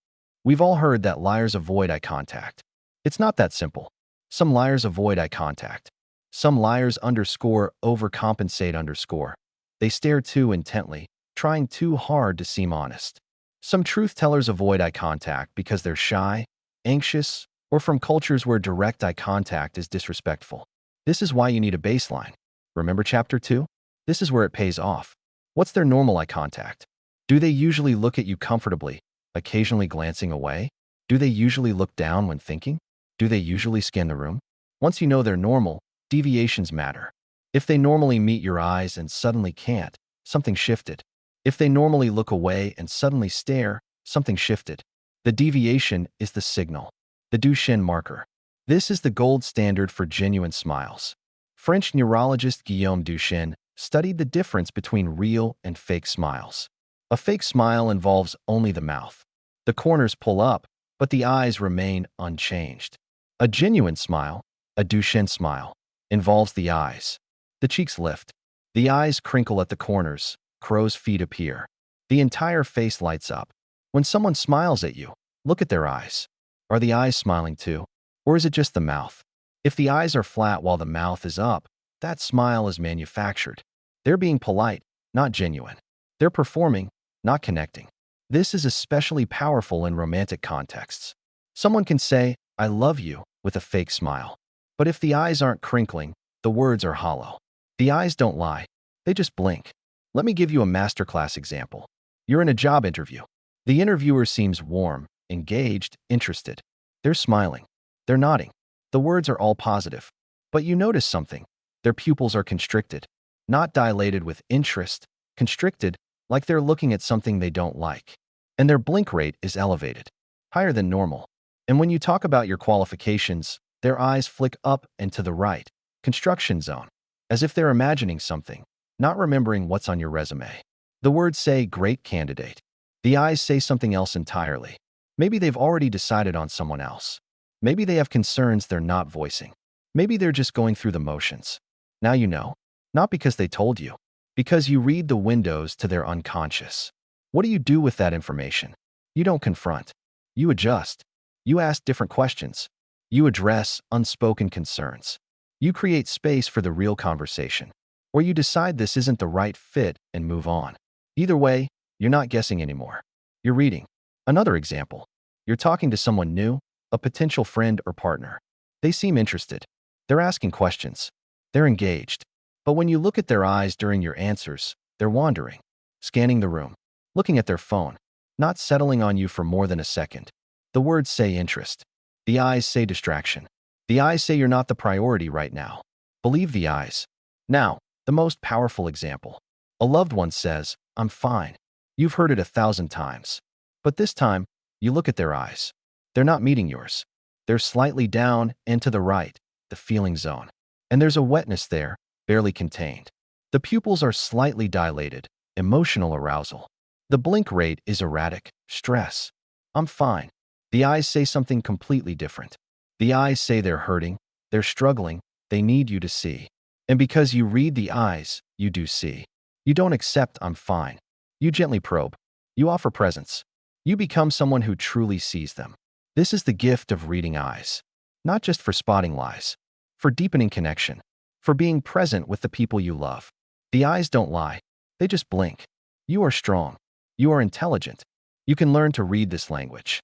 We've all heard that liars avoid eye contact. It's not that simple. Some liars avoid eye contact. Some liars overcompensate. They stare too intently, trying too hard to seem honest. Some truth tellers avoid eye contact because they're shy, anxious, or from cultures where direct eye contact is disrespectful. This is why you need a baseline. Remember Chapter 2? This is where it pays off. What's their normal eye contact? Do they usually look at you comfortably, occasionally glancing away? Do they usually look down when thinking? Do they usually scan the room? Once you know they're normal, deviations matter. If they normally meet your eyes and suddenly can't, something shifted. If they normally look away and suddenly stare, something shifted. The deviation is the signal. The Duchenne marker. This is the gold standard for genuine smiles. French neurologist Guillaume Duchenne studied the difference between real and fake smiles. A fake smile involves only the mouth. The corners pull up, but the eyes remain unchanged. A genuine smile, a Duchenne smile, involves the eyes. The cheeks lift. The eyes crinkle at the corners. Crow's feet appear. The entire face lights up. When someone smiles at you, look at their eyes. Are the eyes smiling too? Or is it just the mouth? If the eyes are flat while the mouth is up, that smile is manufactured. They're being polite, not genuine. They're performing, not connecting. This is especially powerful in romantic contexts. Someone can say, "I love you," with a fake smile. But if the eyes aren't crinkling, the words are hollow. The eyes don't lie. They just blink. Let me give you a masterclass example. You're in a job interview. The interviewer seems warm, engaged, interested. They're smiling. They're nodding. The words are all positive. But you notice something. Their pupils are constricted, not dilated with interest, constricted, like they're looking at something they don't like. And their blink rate is elevated, higher than normal. And when you talk about your qualifications, their eyes flick up and to the right, construction zone, as if they're imagining something, not remembering what's on your resume. The words say great candidate. The eyes say something else entirely. Maybe they've already decided on someone else. Maybe they have concerns they're not voicing. Maybe they're just going through the motions. Now you know, not because they told you, because you read the windows to their unconscious. What do you do with that information? You don't confront. You adjust. You ask different questions. You address unspoken concerns. You create space for the real conversation. Or you decide this isn't the right fit and move on. Either way, you're not guessing anymore. You're reading. Another example. You're talking to someone new, a potential friend or partner. They seem interested. They're asking questions. They're engaged. But when you look at their eyes during your answers, they're wandering, scanning the room, looking at their phone, not settling on you for more than a second. The words say interest. The eyes say distraction. The eyes say you're not the priority right now. Believe the eyes. Now, the most powerful example. A loved one says, "I'm fine." You've heard it 1,000 times. But this time, you look at their eyes. They're not meeting yours. They're slightly down and to the right, the feeling zone. And there's a wetness there, barely contained. The pupils are slightly dilated, emotional arousal. The blink rate is erratic, stress. "I'm fine." The eyes say something completely different. The eyes say they're hurting, they're struggling, they need you to see. And because you read the eyes, you do see. You don't accept "I'm fine." You gently probe. You offer presence. You become someone who truly sees them. This is the gift of reading eyes. Not just for spotting lies, for deepening connection, for being present with the people you love. The eyes don't lie. They just blink. You are strong. You are intelligent. You can learn to read this language.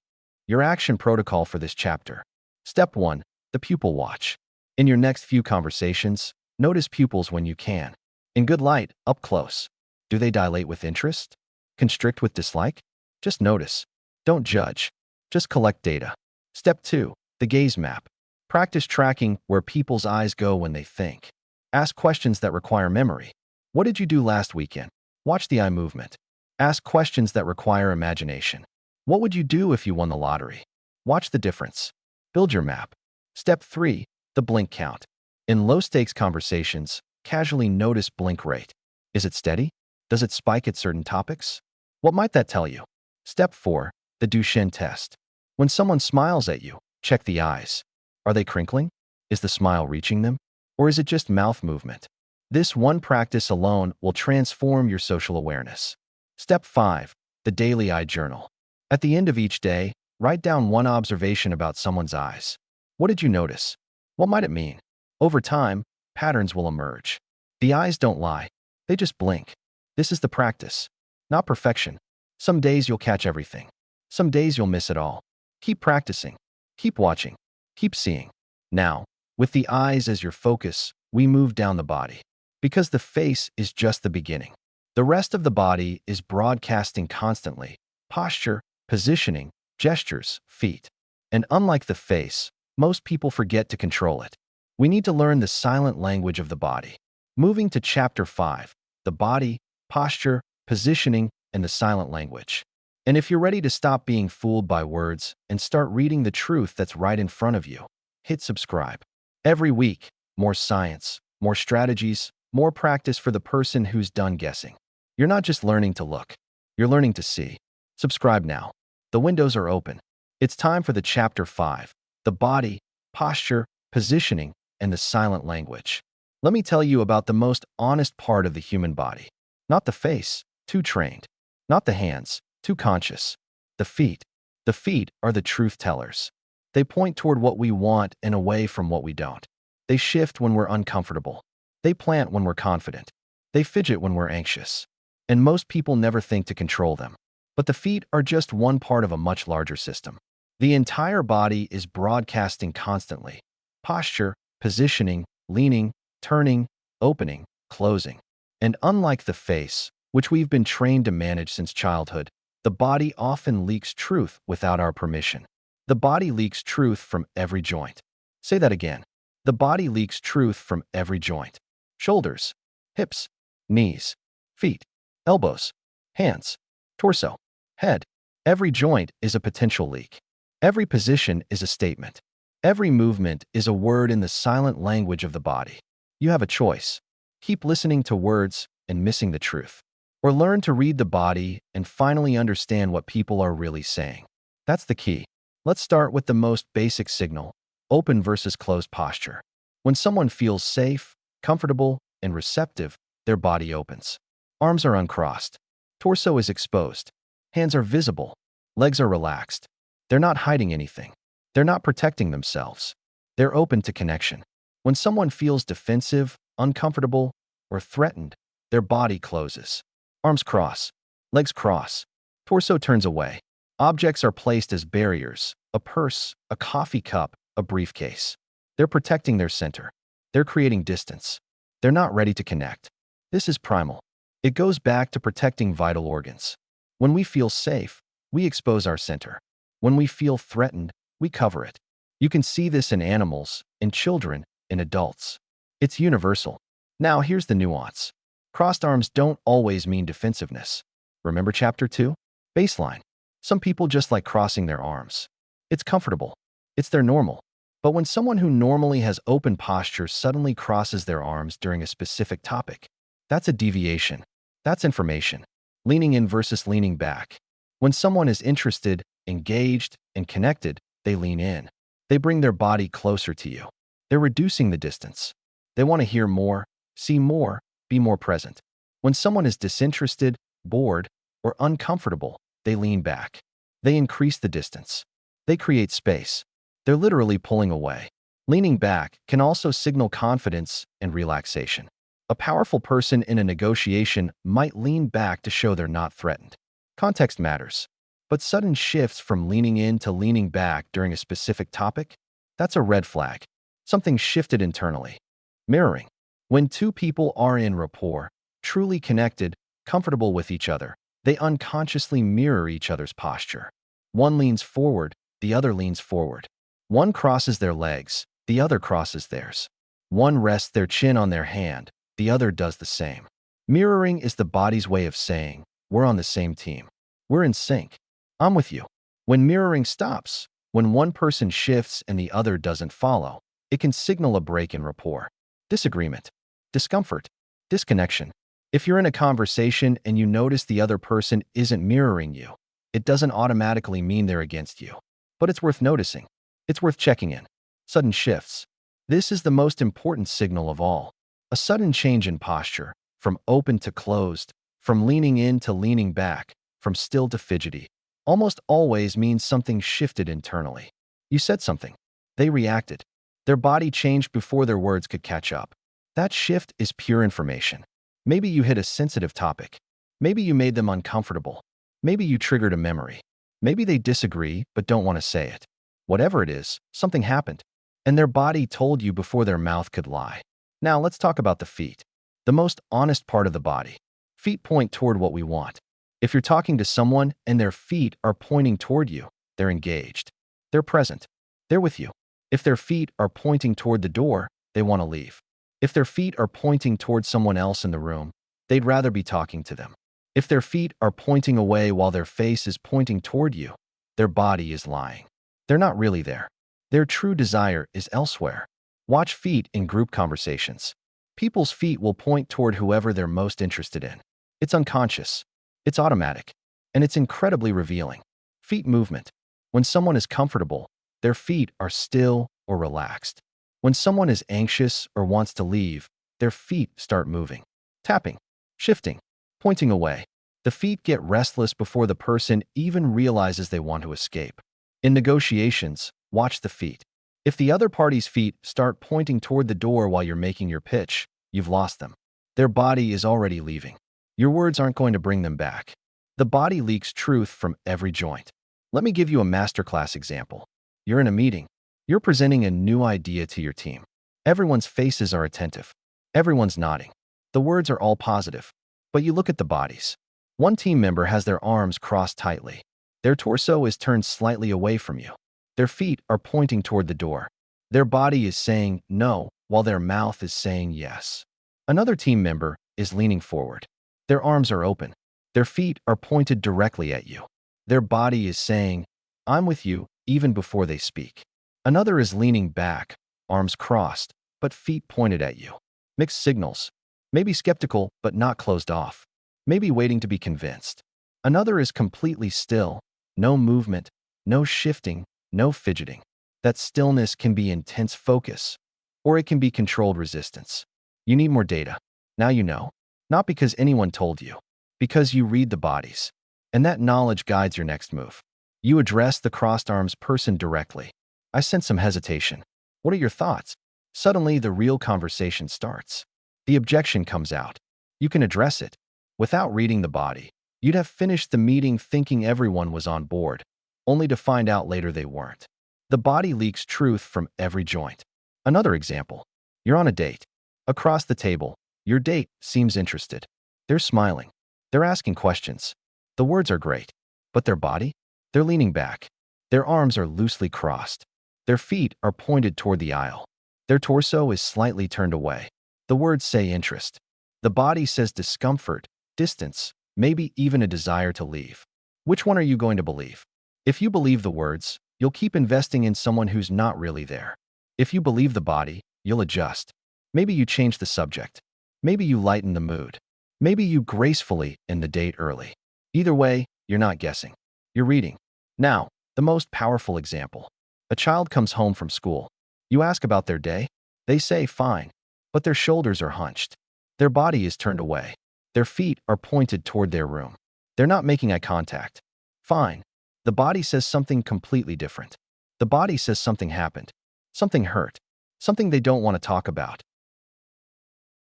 Your action protocol for this chapter. Step 1. The pupil watch. In your next few conversations, notice pupils when you can. In good light, up close. Do they dilate with interest? Constrict with dislike? Just notice. Don't judge. Just collect data. Step 2. The gaze map. Practice tracking where people's eyes go when they think. Ask questions that require memory. What did you do last weekend? Watch the eye movement. Ask questions that require imagination. What would you do if you won the lottery? Watch the difference. Build your map. Step 3. The blink count. In low-stakes conversations, casually notice blink rate. Is it steady? Does it spike at certain topics? What might that tell you? Step 4. The Duchenne test. When someone smiles at you, check the eyes. Are they crinkling? Is the smile reaching them? Or is it just mouth movement? This one practice alone will transform your social awareness. Step 5. The daily eye journal. At the end of each day, write down one observation about someone's eyes. What did you notice? What might it mean? Over time, patterns will emerge. The eyes don't lie. They just blink. This is the practice, not perfection. Some days you'll catch everything. Some days you'll miss it all. Keep practicing. Keep watching. Keep seeing. Now, with the eyes as your focus, we move down the body. Because the face is just the beginning. The rest of the body is broadcasting constantly. Posture, positioning, gestures, feet. And unlike the face, most people forget to control it. We need to learn the silent language of the body. Moving to Chapter 5, the body, posture, positioning, and the silent language. And if you're ready to stop being fooled by words and start reading the truth that's right in front of you, hit subscribe. Every week, more science, more strategies, more practice for the person who's done guessing. You're not just learning to look, you're learning to see. Subscribe now. The windows are open. It's time for the Chapter 5, the body, posture, positioning, and and the silent language. Let me tell you about the most honest part of the human body. Not the face, too trained. Not the hands, too conscious. The feet. The feet are the truth tellers. They point toward what we want and away from what we don't. They shift when we're uncomfortable. They plant when we're confident. They fidget when we're anxious. And most people never think to control them. But the feet are just one part of a much larger system. The entire body is broadcasting constantly. Posture, positioning, leaning, turning, opening, closing. And unlike the face, which we've been trained to manage since childhood, the body often leaks truth without our permission. The body leaks truth from every joint. Say that again. The body leaks truth from every joint. Shoulders, hips, knees, feet, elbows, hands, torso, head. Every joint is a potential leak. Every position is a statement. Every movement is a word in the silent language of the body. You have a choice. Keep listening to words and missing the truth. Or learn to read the body and finally understand what people are really saying. That's the key. Let's start with the most basic signal, open versus closed posture. When someone feels safe, comfortable, and receptive, their body opens. Arms are uncrossed. Torso is exposed. Hands are visible. Legs are relaxed. They're not hiding anything. They're not protecting themselves. They're open to connection. When someone feels defensive, uncomfortable, or threatened, their body closes. Arms cross. Legs cross. Torso turns away. Objects are placed as barriers: a purse, a coffee cup, a briefcase. They're protecting their center. They're creating distance. They're not ready to connect. This is primal. It goes back to protecting vital organs. When we feel safe, we expose our center. When we feel threatened, we cover it. You can see this in animals, in children, in adults. It's universal. Now here's the nuance. Crossed arms don't always mean defensiveness. Remember Chapter 2? Baseline. Some people just like crossing their arms. It's comfortable. It's their normal. But when someone who normally has open posture suddenly crosses their arms during a specific topic, that's a deviation. That's information. Leaning in versus leaning back. When someone is interested, engaged, and connected, they lean in. They bring their body closer to you. They're reducing the distance. They want to hear more, see more, be more present. When someone is disinterested, bored, or uncomfortable, they lean back. They increase the distance. They create space. They're literally pulling away. Leaning back can also signal confidence and relaxation. A powerful person in a negotiation might lean back to show they're not threatened. Context matters. But sudden shifts from leaning in to leaning back during a specific topic, that's a red flag. Something shifted internally. Mirroring. When two people are in rapport, truly connected, comfortable with each other, they unconsciously mirror each other's posture. One leans forward, the other leans forward. One crosses their legs, the other crosses theirs. One rests their chin on their hand, the other does the same. Mirroring is the body's way of saying, we're on the same team. We're in sync. I'm with you. When mirroring stops, when one person shifts and the other doesn't follow, it can signal a break in rapport. Disagreement, discomfort, disconnection. If you're in a conversation and you notice the other person isn't mirroring you, it doesn't automatically mean they're against you. But it's worth noticing. It's worth checking in. Sudden shifts. This is the most important signal of all. A sudden change in posture, from open to closed, from leaning in to leaning back, from still to fidgety, almost always means something shifted internally. You said something. They reacted. Their body changed before their words could catch up. That shift is pure information. Maybe you hit a sensitive topic. Maybe you made them uncomfortable. Maybe you triggered a memory. Maybe they disagree but don't want to say it. Whatever it is, something happened. And their body told you before their mouth could lie. Now let's talk about the feet. The most honest part of the body. Feet point toward what we want. If you're talking to someone and their feet are pointing toward you, they're engaged. They're present. They're with you. If their feet are pointing toward the door, they want to leave. If their feet are pointing toward someone else in the room, they'd rather be talking to them. If their feet are pointing away while their face is pointing toward you, their body is lying. They're not really there. Their true desire is elsewhere. Watch feet in group conversations. People's feet will point toward whoever they're most interested in. It's unconscious. It's automatic. And it's incredibly revealing. Feet movement. When someone is comfortable, their feet are still or relaxed. When someone is anxious or wants to leave, their feet start moving, tapping, shifting, pointing away. The feet get restless before the person even realizes they want to escape. In negotiations, watch the feet. If the other party's feet start pointing toward the door while you're making your pitch, you've lost them. Their body is already leaving. Your words aren't going to bring them back. The body leaks truth from every joint. Let me give you a masterclass example. You're in a meeting. You're presenting a new idea to your team. Everyone's faces are attentive. Everyone's nodding. The words are all positive. But you look at the bodies. One team member has their arms crossed tightly. Their torso is turned slightly away from you. Their feet are pointing toward the door. Their body is saying no, while their mouth is saying yes. Another team member is leaning forward. Their arms are open. Their feet are pointed directly at you. Their body is saying, I'm with you, even before they speak. Another is leaning back, arms crossed, but feet pointed at you. Mixed signals. Maybe skeptical, but not closed off. Maybe waiting to be convinced. Another is completely still. No movement, no shifting, no fidgeting. That stillness can be intense focus, or it can be controlled resistance. You need more data. Now you know. Not because anyone told you. Because you read the bodies. And that knowledge guides your next move. You address the crossed arms person directly. I sense some hesitation. What are your thoughts? Suddenly, the real conversation starts. The objection comes out. You can address it. Without reading the body, you'd have finished the meeting thinking everyone was on board, only to find out later they weren't. The body leaks truth from every joint. Another example. You're on a date. Across the table, your date seems interested. They're smiling. They're asking questions. The words are great. But their body? They're leaning back. Their arms are loosely crossed. Their feet are pointed toward the aisle. Their torso is slightly turned away. The words say interest. The body says discomfort, distance, maybe even a desire to leave. Which one are you going to believe? If you believe the words, you'll keep investing in someone who's not really there. If you believe the body, you'll adjust. Maybe you change the subject. Maybe you lighten the mood. Maybe you gracefully end the date early. Either way, you're not guessing. You're reading. Now, the most powerful example. A child comes home from school. You ask about their day. They say fine, but their shoulders are hunched. Their body is turned away. Their feet are pointed toward their room. They're not making eye contact. Fine. The body says something completely different. The body says something happened. Something hurt. Something they don't want to talk about.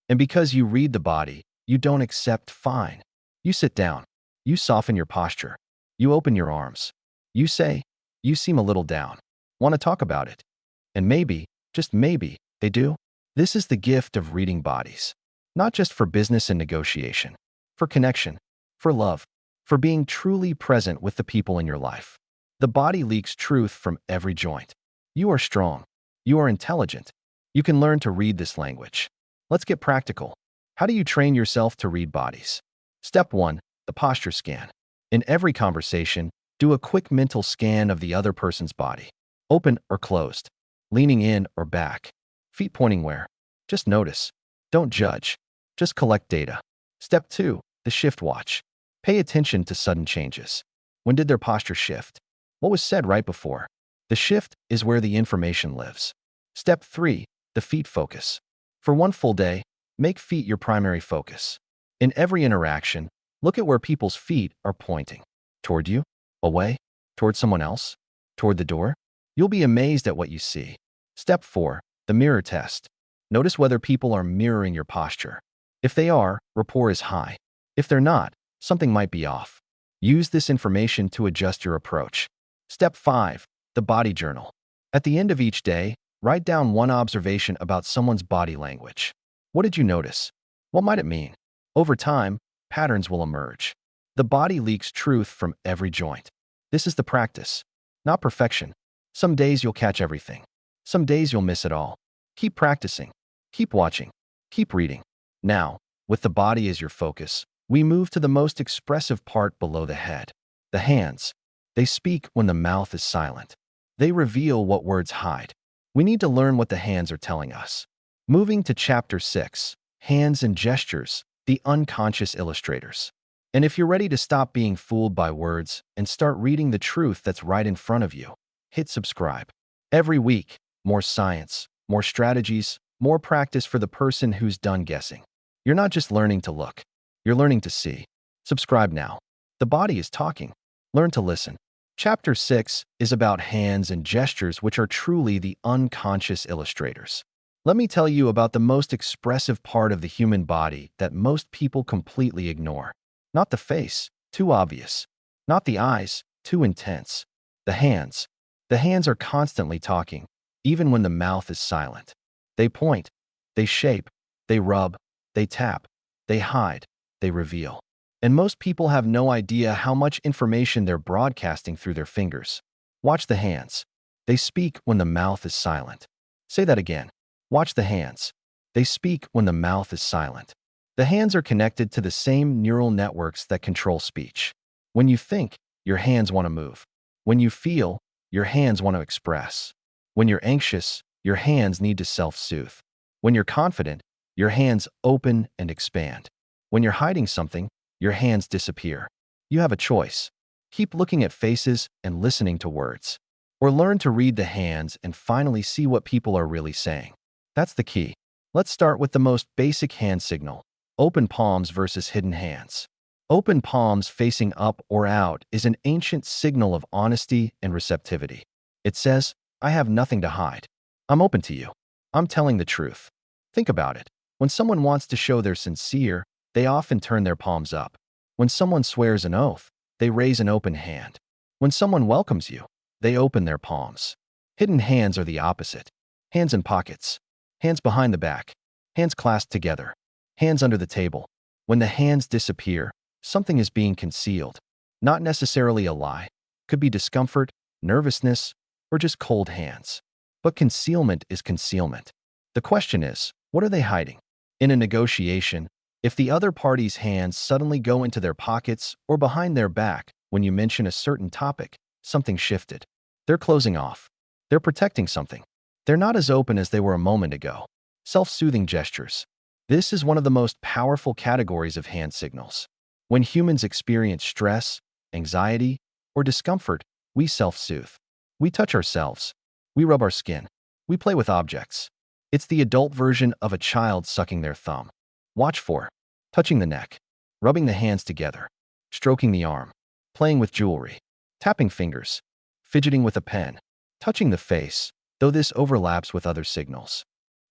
And because you read the body, you don't accept fine. You sit down. You soften your posture. You open your arms. You say, you seem a little down. Want to talk about it? And maybe, just maybe, they do. This is the gift of reading bodies. Not just for business and negotiation. For connection. For love. For being truly present with the people in your life. The body leaks truth from every joint. You are strong. You are intelligent. You can learn to read this language. Let's get practical. How do you train yourself to read bodies? Step 1. The posture scan. In every conversation, do a quick mental scan of the other person's body. Open or closed. Leaning in or back. Feet pointing where? Just notice. Don't judge. Just collect data. Step 2. The shift watch. Pay attention to sudden changes. When did their posture shift? What was said right before? The shift is where the information lives. Step 3. The feet focus. For one full day, make feet your primary focus. In every interaction, look at where people's feet are pointing. Toward you? Away? Toward someone else? Toward the door? You'll be amazed at what you see. Step 4. The mirror test. Notice whether people are mirroring your posture. If they are, rapport is high. If they're not, something might be off. Use this information to adjust your approach. Step 5. The body journal. At the end of each day, write down one observation about someone's body language. What did you notice? What might it mean? Over time, patterns will emerge. The body leaks truth from every joint. This is the practice, not perfection. Some days you'll catch everything. Some days you'll miss it all. Keep practicing. Keep watching. Keep reading. Now, with the body as your focus, we move to the most expressive part below the head. The hands. They speak when the mouth is silent. They reveal what words hide. We need to learn what the hands are telling us. Moving to Chapter 6, Hands and Gestures, the Unconscious Illustrators. And if you're ready to stop being fooled by words and start reading the truth that's right in front of you, hit subscribe. Every week, more science, more strategies, more practice for the person who's done guessing. You're not just learning to look, you're learning to see. Subscribe now. The body is talking. Learn to listen. Chapter 6 is about hands and gestures, which are truly the unconscious illustrators. Let me tell you about the most expressive part of the human body that most people completely ignore. Not the face, too obvious. Not the eyes, too intense. The hands. The hands are constantly talking, even when the mouth is silent. They point, they shape, they rub, they tap, they hide, they reveal. And most people have no idea how much information they're broadcasting through their fingers. Watch the hands. They speak when the mouth is silent. Say that again. Watch the hands. They speak when the mouth is silent. The hands are connected to the same neural networks that control speech. When you think, your hands want to move. When you feel, your hands want to express. When you're anxious, your hands need to self-soothe. When you're confident, your hands open and expand. When you're hiding something, your hands disappear. You have a choice. Keep looking at faces and listening to words. Or learn to read the hands and finally see what people are really saying. That's the key. Let's start with the most basic hand signal: open palms versus hidden hands. Open palms facing up or out is an ancient signal of honesty and receptivity. It says, I have nothing to hide. I'm open to you. I'm telling the truth. Think about it. When someone wants to show they're sincere, they often turn their palms up. When someone swears an oath, they raise an open hand. When someone welcomes you, they open their palms. Hidden hands are the opposite. Hands in pockets. Hands behind the back. Hands clasped together. Hands under the table. When the hands disappear, something is being concealed. Not necessarily a lie. Could be discomfort, nervousness, or just cold hands. But concealment is concealment. The question is, what are they hiding? In a negotiation, if the other party's hands suddenly go into their pockets or behind their back when you mention a certain topic, something shifted. They're closing off. They're protecting something. They're not as open as they were a moment ago. Self-soothing gestures. This is one of the most powerful categories of hand signals. When humans experience stress, anxiety, or discomfort, we self-soothe. We touch ourselves. We rub our skin. We play with objects. It's the adult version of a child sucking their thumb. Watch for touching the neck, rubbing the hands together, stroking the arm, playing with jewelry, tapping fingers, fidgeting with a pen, touching the face, though this overlaps with other signals.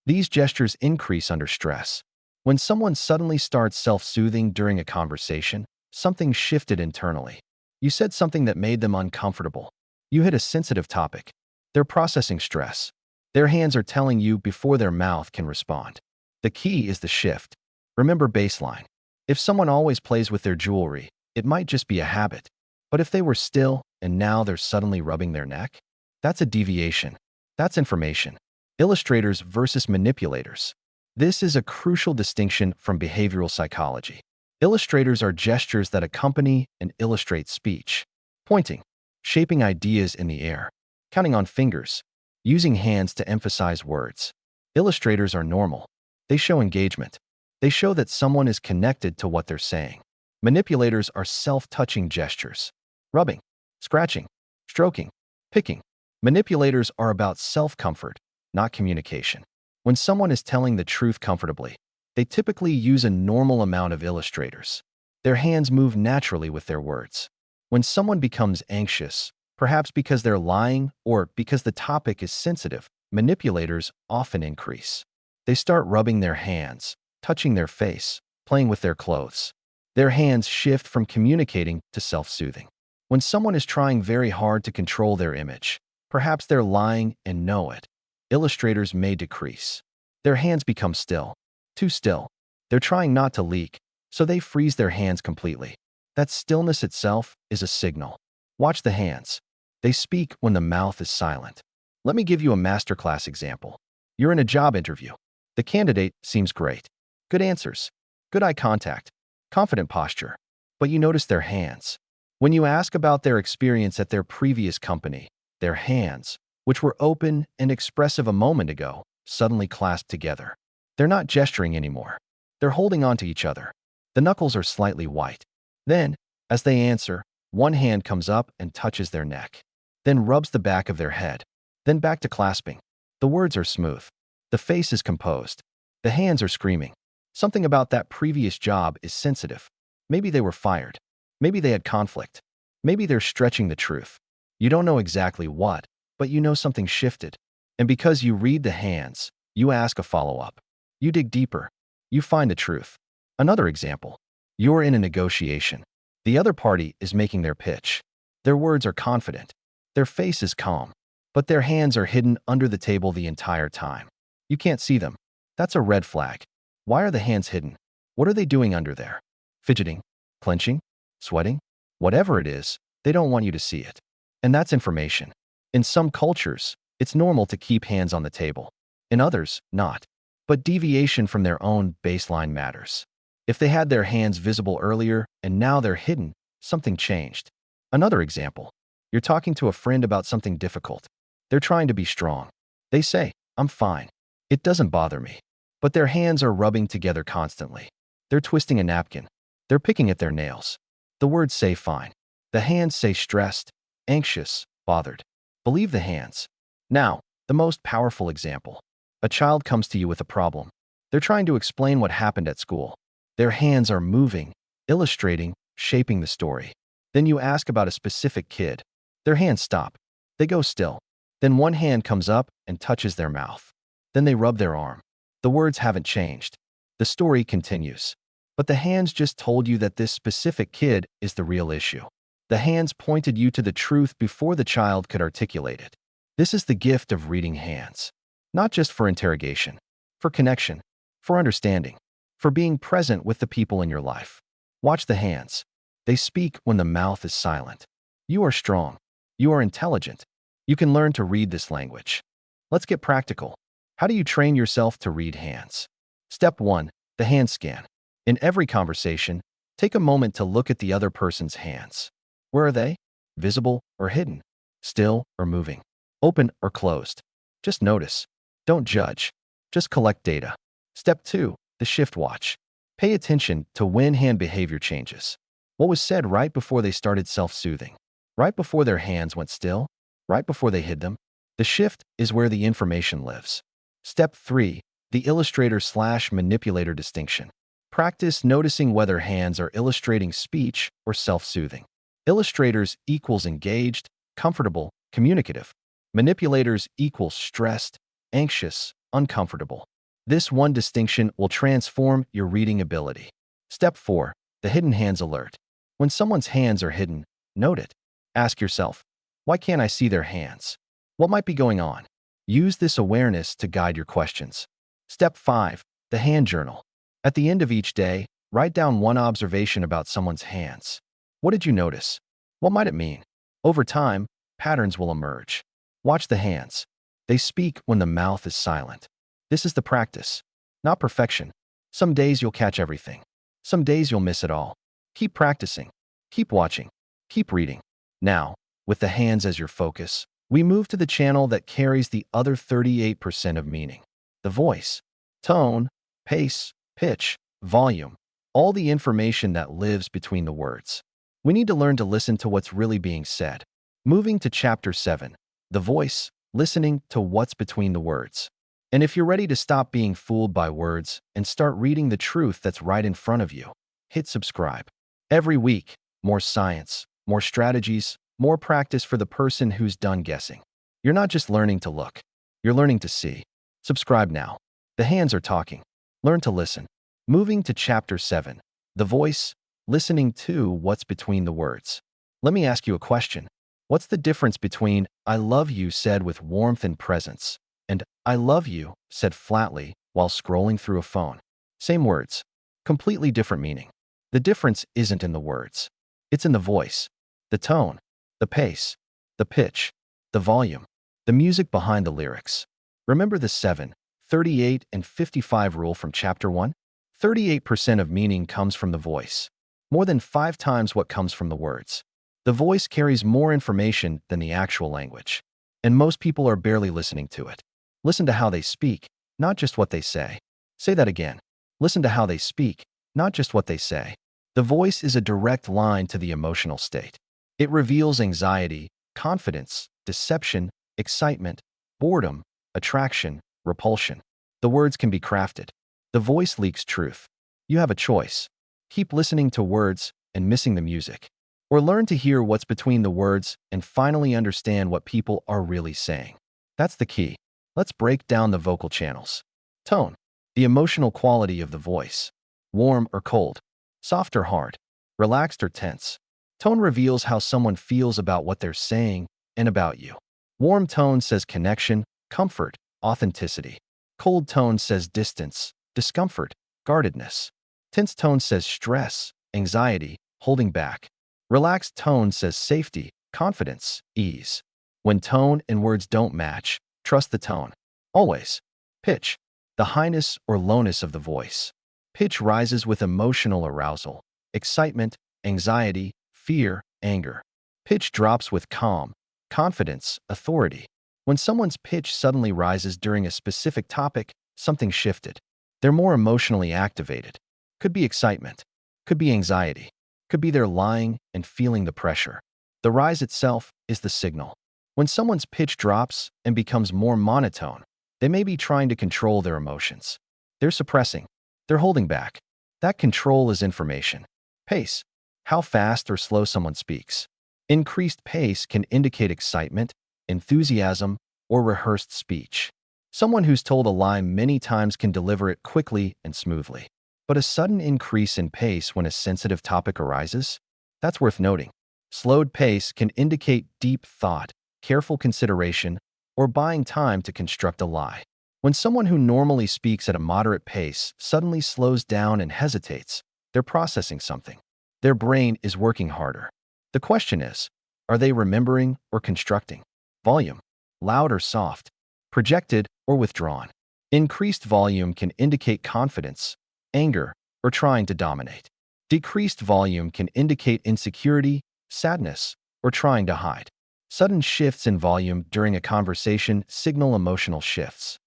These gestures increase under stress. When someone suddenly starts self-soothing during a conversation, something shifted internally. You said something that made them uncomfortable. You hit a sensitive topic. They're processing stress. Their hands are telling you before their mouth can respond. The key is the shift. Remember baseline. If someone always plays with their jewelry, it might just be a habit. But if they were still and now they're suddenly rubbing their neck, that's a deviation. That's information. Illustrators versus manipulators. This is a crucial distinction from behavioral psychology. Illustrators are gestures that accompany and illustrate speech. Pointing, shaping ideas in the air, counting on fingers, using hands to emphasize words. Illustrators are normal. They show engagement. They show that someone is connected to what they're saying. Manipulators are self-touching gestures. Rubbing, scratching, stroking, picking. Manipulators are about self-comfort, not communication. When someone is telling the truth comfortably, they typically use a normal amount of illustrators. Their hands move naturally with their words. When someone becomes anxious, perhaps because they're lying or because the topic is sensitive, manipulators often increase. They start rubbing their hands, touching their face, playing with their clothes. Their hands shift from communicating to self-soothing. When someone is trying very hard to control their image, perhaps they're lying and know it, illustrators may decrease. Their hands become still. Too still. They're trying not to leak, so they freeze their hands completely. That stillness itself is a signal. Watch the hands. They speak when the mouth is silent. Let me give you a masterclass example. You're in a job interview. The candidate seems great. Good answers. Good eye contact. Confident posture. But you notice their hands. When you ask about their experience at their previous company, their hands, which were open and expressive a moment ago, suddenly clasped together. They're not gesturing anymore. They're holding on to each other. The knuckles are slightly white. Then, as they answer, one hand comes up and touches their neck, then rubs the back of their head, then back to clasping. The words are smooth. The face is composed. The hands are screaming. Something about that previous job is sensitive. Maybe they were fired. Maybe they had conflict. Maybe they're stretching the truth. You don't know exactly what, but you know something shifted. And because you read the hands, you ask a follow-up. You dig deeper. You find the truth. Another example. You're in a negotiation. The other party is making their pitch. Their words are confident. Their face is calm. But their hands are hidden under the table the entire time. You can't see them. That's a red flag. Why are the hands hidden? What are they doing under there? Fidgeting? Clenching? Sweating? Whatever it is, they don't want you to see it. And that's information. In some cultures, it's normal to keep hands on the table. In others, not. But deviation from their own baseline matters. If they had their hands visible earlier and now they're hidden, something changed. Another example. You're talking to a friend about something difficult. They're trying to be strong. They say, "I'm fine. It doesn't bother me." But their hands are rubbing together constantly. They're twisting a napkin. They're picking at their nails. The words say fine. The hands say stressed, anxious, bothered. Believe the hands. Now, the most powerful example. A child comes to you with a problem. They're trying to explain what happened at school. Their hands are moving, illustrating, shaping the story. Then you ask about a specific kid. Their hands stop. They go still. Then one hand comes up and touches their mouth. Then they rub their arm. The words haven't changed. The story continues. But the hands just told you that this specific kid is the real issue. The hands pointed you to the truth before the child could articulate it. This is the gift of reading hands. Not just for interrogation, for connection, for understanding, for being present with the people in your life. Watch the hands. They speak when the mouth is silent. You are strong. You are intelligent. You can learn to read this language. Let's get practical. How do you train yourself to read hands? Step 1. The hand scan. In every conversation, take a moment to look at the other person's hands. Where are they? Visible or hidden? Still or moving? Open or closed? Just notice. Don't judge. Just collect data. Step 2. The shift watch. Pay attention to when hand behavior changes. What was said right before they started self-soothing? Right before their hands went still? Right before they hid them? The shift is where the information lives. Step 3. The illustrator/manipulator distinction. Practice noticing whether hands are illustrating speech or self-soothing. Illustrators equals engaged, comfortable, communicative. Manipulators equals stressed, anxious, uncomfortable. This one distinction will transform your reading ability. Step 4. The hidden hands alert. When someone's hands are hidden, note it. Ask yourself, why can't I see their hands? What might be going on? Use this awareness to guide your questions. Step 5. The hand journal. At the end of each day, write down one observation about someone's hands. What did you notice? What might it mean? Over time, patterns will emerge. Watch the hands. They speak when the mouth is silent. This is the practice, not perfection. Some days you'll catch everything. Some days you'll miss it all. Keep practicing. Keep watching. Keep reading. Now, with the hands as your focus, we move to the channel that carries the other 38% of meaning. The voice, tone, pace, pitch, volume, all the information that lives between the words. We need to learn to listen to what's really being said. Moving to Chapter 7, the voice, listening to what's between the words. And if you're ready to stop being fooled by words and start reading the truth that's right in front of you, hit subscribe. Every week, more science, more strategies, more practice for the person who's done guessing. You're not just learning to look, you're learning to see. Subscribe now. The hands are talking. Learn to listen. Moving to Chapter 7, the voice, listening to what's between the words. Let me ask you a question. What's the difference between "I love you" said with warmth and presence and "I love you" said flatly while scrolling through a phone? Same words, completely different meaning. The difference isn't in the words. It's in the voice, the tone, the pace, the pitch, the volume, the music behind the lyrics. Remember the 7, 38, and 55 rule from Chapter 1? 38% of meaning comes from the voice, more than 5 times what comes from the words. The voice carries more information than the actual language, and most people are barely listening to it. Listen to how they speak, not just what they say. Say that again. Listen to how they speak, not just what they say. The voice is a direct line to the emotional state. It reveals anxiety, confidence, deception, excitement, boredom, attraction, repulsion. The words can be crafted. The voice leaks truth. You have a choice. Keep listening to words and missing the music. Or learn to hear what's between the words and finally understand what people are really saying. That's the key. Let's break down the vocal channels. Tone. The emotional quality of the voice. Warm or cold. Soft or hard. Relaxed or tense. Tone reveals how someone feels about what they're saying and about you. Warm tone says connection, comfort, authenticity. Cold tone says distance, discomfort, guardedness. Tense tone says stress, anxiety, holding back. Relaxed tone says safety, confidence, ease. When tone and words don't match, trust the tone. Always. Pitch. The highness or lowness of the voice. Pitch rises with emotional arousal, excitement, anxiety, fear, anger. Pitch drops with calm, confidence, authority. When someone's pitch suddenly rises during a specific topic, something shifted. They're more emotionally activated. Could be excitement. Could be anxiety. Could be they're lying and feeling the pressure. The rise itself is the signal. When someone's pitch drops and becomes more monotone, they may be trying to control their emotions. They're suppressing. They're holding back. That control is information. Pace. How fast or slow someone speaks. Increased pace can indicate excitement, enthusiasm, or rehearsed speech. Someone who's told a line many times can deliver it quickly and smoothly. But a sudden increase in pace when a sensitive topic arises? That's worth noting. Slowed pace can indicate deep thought, careful consideration, or buying time to construct a lie. When someone who normally speaks at a moderate pace suddenly slows down and hesitates, they're processing something. Their brain is working harder. The question is, are they remembering or constructing? Volume. Loud or soft. Projected or withdrawn. Increased volume can indicate confidence, anger, or trying to dominate. Decreased volume can indicate insecurity, sadness, or trying to hide. Sudden shifts in volume during a conversation signal emotional shifts.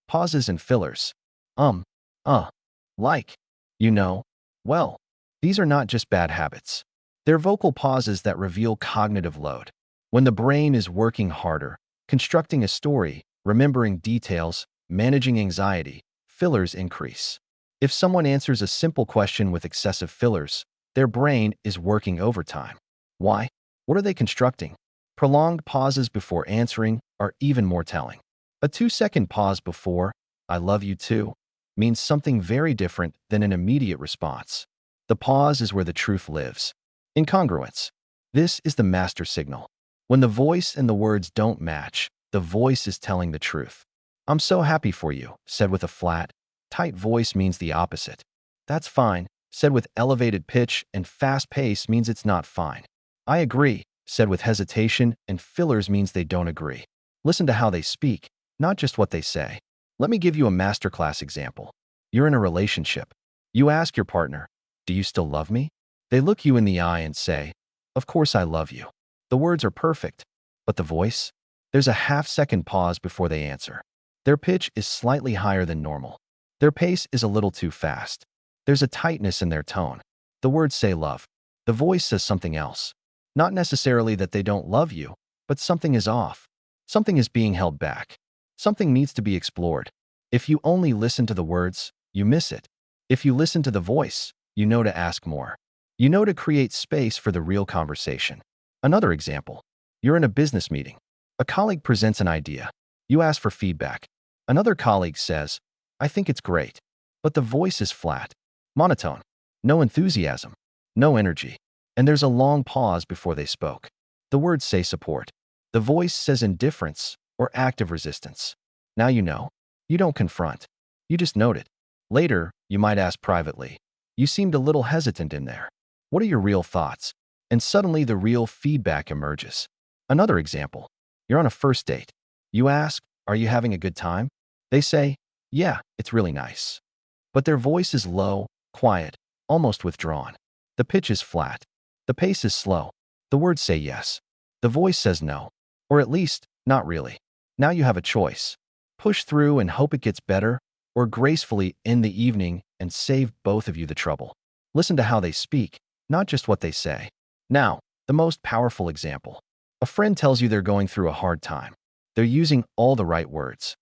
Pauses and fillers. Like, you know, well. These are not just bad habits. They're vocal pauses that reveal cognitive load. When the brain is working harder, constructing a story, remembering details, managing anxiety, fillers increase. If someone answers a simple question with excessive fillers, their brain is working overtime. Why? What are they constructing? Prolonged pauses before answering are even more telling. A 2-second pause before, "I love you too," means something very different than an immediate response. The pause is where the truth lives. Incongruence. This is the master signal. When the voice and the words don't match, the voice is telling the truth. "I'm so happy for you," said with a flat, tight voice means the opposite. "That's fine," said with elevated pitch and fast pace means it's not fine. "I agree," said with hesitation and fillers means they don't agree. Listen to how they speak, not just what they say. Let me give you a masterclass example. You're in a relationship. You ask your partner, "Do you still love me?" They look you in the eye and say, "Of course I love you." The words are perfect, but the voice? There's a half-second pause before they answer. Their pitch is slightly higher than normal. Their pace is a little too fast. There's a tightness in their tone. The words say love. The voice says something else. Not necessarily that they don't love you, but something is off. Something is being held back. Something needs to be explored. If you only listen to the words, you miss it. If you listen to the voice, you know to ask more. You know to create space for the real conversation. Another example. You're in a business meeting. A colleague presents an idea. You ask for feedback. Another colleague says, "I think it's great." But the voice is flat, monotone, no enthusiasm, no energy. And there's a long pause before they spoke. The words say support. The voice says indifference or active resistance. Now you know. You don't confront. You just note it. Later, you might ask privately, "You seemed a little hesitant in there. What are your real thoughts?" And suddenly the real feedback emerges. Another example. You're on a first date. You ask, "Are you having a good time?" They say, "Yeah, it's really nice." But their voice is low, quiet, almost withdrawn. The pitch is flat. The pace is slow. The words say yes. The voice says no. Or at least, not really. Now you have a choice. Push through and hope it gets better, or gracefully end the evening and save both of you the trouble. Listen to how they speak, not just what they say. Now, the most powerful example. A friend tells you they're going through a hard time. They're using all the right words.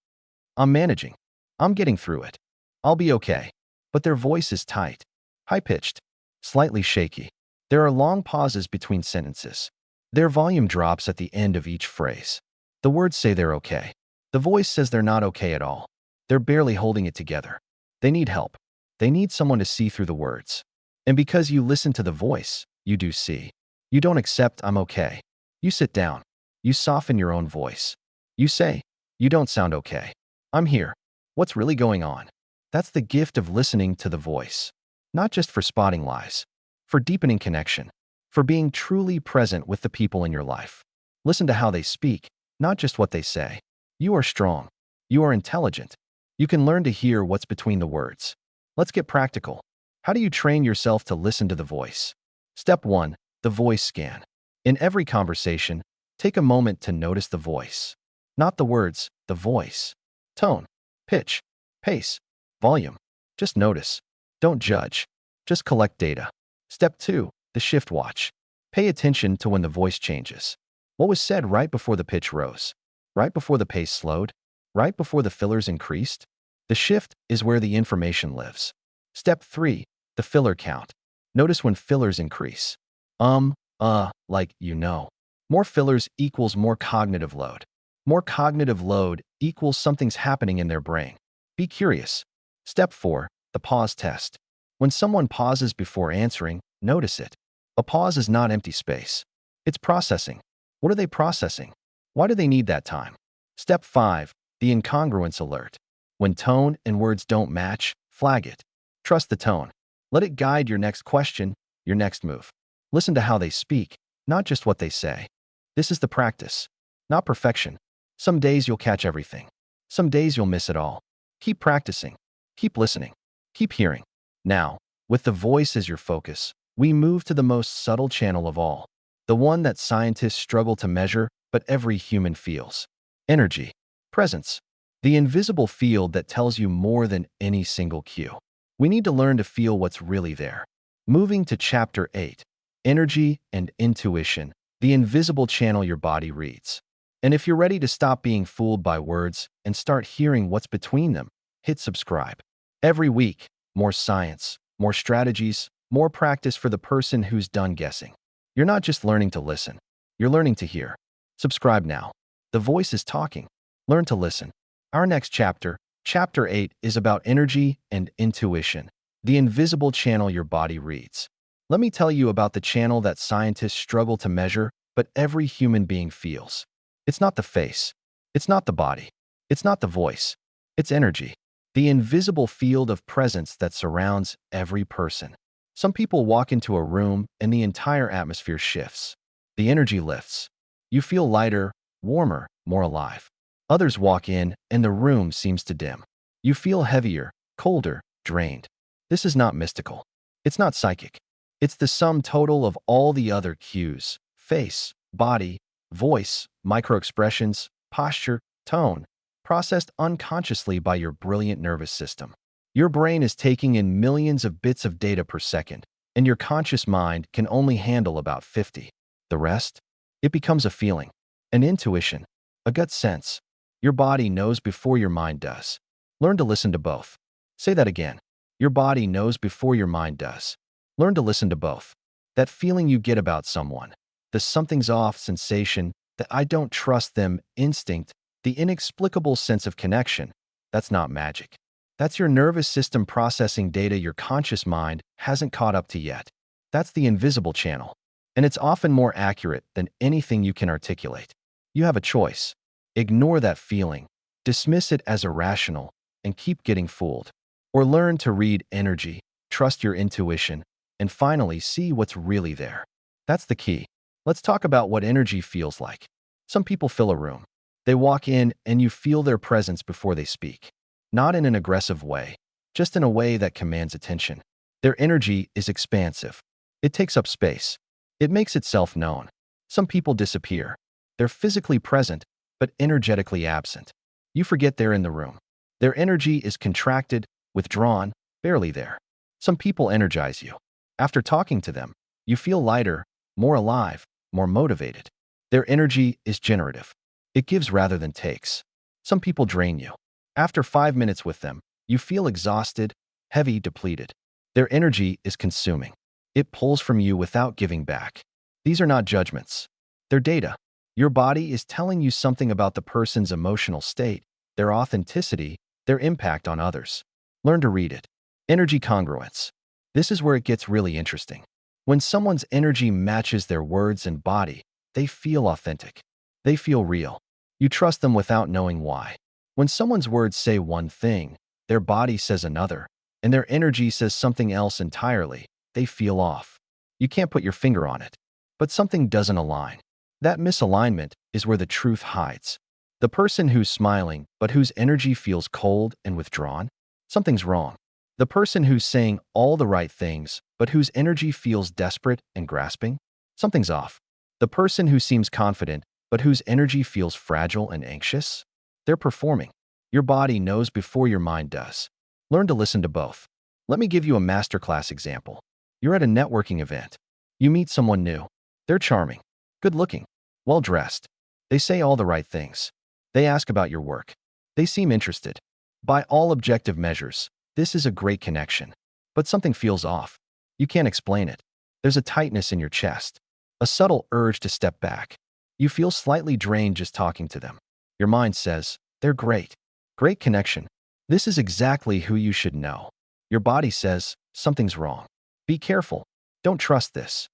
"I'm managing. I'm getting through it. I'll be okay. But their voice is tight, high-pitched, slightly shaky. There are long pauses between sentences. Their volume drops at the end of each phrase. The words say they're okay. The voice says they're not okay at all. They're barely holding it together. They need help. They need someone to see through the words. And because you listen to the voice, you do see. You don't accept "I'm okay." You sit down. You soften your own voice. You say, "You don't sound okay. I'm here. What's really going on?" That's the gift of listening to the voice. Not just for spotting lies, for deepening connection, for being truly present with the people in your life. Listen to how they speak, not just what they say. You are strong. You are intelligent. You can learn to hear what's between the words. Let's get practical. How do you train yourself to listen to the voice? Step 1. The voice scan. In every conversation, take a moment to notice the voice. Not the words, the voice. Tone, pitch, pace, volume. Just notice. Don't judge. Just collect data. Step 2. The shift watch. Pay attention to when the voice changes. What was said right before the pitch rose? Right before the pace slowed? Right before the fillers increased? The shift is where the information lives. Step 3. The filler count. Notice when fillers increase. Like you know. More fillers equals more cognitive load. More cognitive load equals something's happening in their brain. Be curious. Step 4. The pause test. When someone pauses before answering, notice it. A pause is not empty space. It's processing. What are they processing? Why do they need that time? Step 5. The incongruence alert. When tone and words don't match, flag it. Trust the tone. Let it guide your next question, your next move. Listen to how they speak, not just what they say. This is the practice, not perfection. Some days you'll catch everything. Some days you'll miss it all. Keep practicing. Keep listening. Keep hearing. Now, with the voice as your focus, we move to the most subtle channel of all. The one that scientists struggle to measure, but every human feels. Energy. Presence. The invisible field that tells you more than any single cue. We need to learn to feel what's really there. Moving to Chapter 8. Energy and intuition. The invisible channel your body reads. And if you're ready to stop being fooled by words and start hearing what's between them, hit subscribe. Every week, more science, more strategies, more practice for the person who's done guessing. You're not just learning to listen. You're learning to hear. Subscribe now. The voice is talking. Learn to listen. Our next chapter, Chapter 8, is about energy and intuition, the invisible channel your body reads. Let me tell you about the channel that scientists struggle to measure, but every human being feels. It's not the face. It's not the body. It's not the voice. It's energy. The invisible field of presence that surrounds every person. Some people walk into a room and the entire atmosphere shifts. The energy lifts. You feel lighter, warmer, more alive. Others walk in and the room seems to dim. You feel heavier, colder, drained. This is not mystical. It's not psychic. It's the sum total of all the other cues: face, body, voice, microexpressions, posture, tone, processed unconsciously by your brilliant nervous system. Your brain is taking in millions of bits of data per second, and your conscious mind can only handle about 50. The rest? It becomes a feeling, an intuition, a gut sense. Your body knows before your mind does. Learn to listen to both. Say that again. Your body knows before your mind does. Learn to listen to both. That feeling you get about someone, the something's off sensation, the I don't trust them instinct, the inexplicable sense of connection, that's not magic. That's your nervous system processing data your conscious mind hasn't caught up to yet. That's the invisible channel. And it's often more accurate than anything you can articulate. You have a choice. Ignore that feeling, dismiss it as irrational, and keep getting fooled. Or learn to read energy, trust your intuition, and finally see what's really there. That's the key. Let's talk about what energy feels like. Some people fill a room. They walk in and you feel their presence before they speak. Not in an aggressive way, just in a way that commands attention. Their energy is expansive. It takes up space. It makes itself known. Some people disappear. They're physically present, but energetically absent. You forget they're in the room. Their energy is contracted, withdrawn, barely there. Some people energize you. After talking to them, you feel lighter, more alive, more motivated. Their energy is generative. It gives rather than takes. Some people drain you. After 5 minutes with them, you feel exhausted, heavy, depleted. Their energy is consuming. It pulls from you without giving back. These are not judgments. They're data. Your body is telling you something about the person's emotional state, their authenticity, their impact on others. Learn to read it. Energy congruence. This is where it gets really interesting. When someone's energy matches their words and body, they feel authentic. They feel real. You trust them without knowing why. When someone's words say one thing, their body says another, and their energy says something else entirely, they feel off. You can't put your finger on it, but something doesn't align. That misalignment is where the truth hides. The person who's smiling but whose energy feels cold and withdrawn, something's wrong. The person who's saying all the right things but whose energy feels desperate and grasping, something's off. The person who seems confident but whose energy feels fragile and anxious, they're performing. Your body knows before your mind does. Learn to listen to both. Let me give you a masterclass example. You're at a networking event. You meet someone new. They're charming, good-looking, well-dressed. They say all the right things. They ask about your work. They seem interested. By all objective measures, this is a great connection. But something feels off. You can't explain it. There's a tightness in your chest, a subtle urge to step back. You feel slightly drained just talking to them. Your mind says, they're great. Great connection. This is exactly who you should know. Your body says, something's wrong. Be careful. Don't trust this.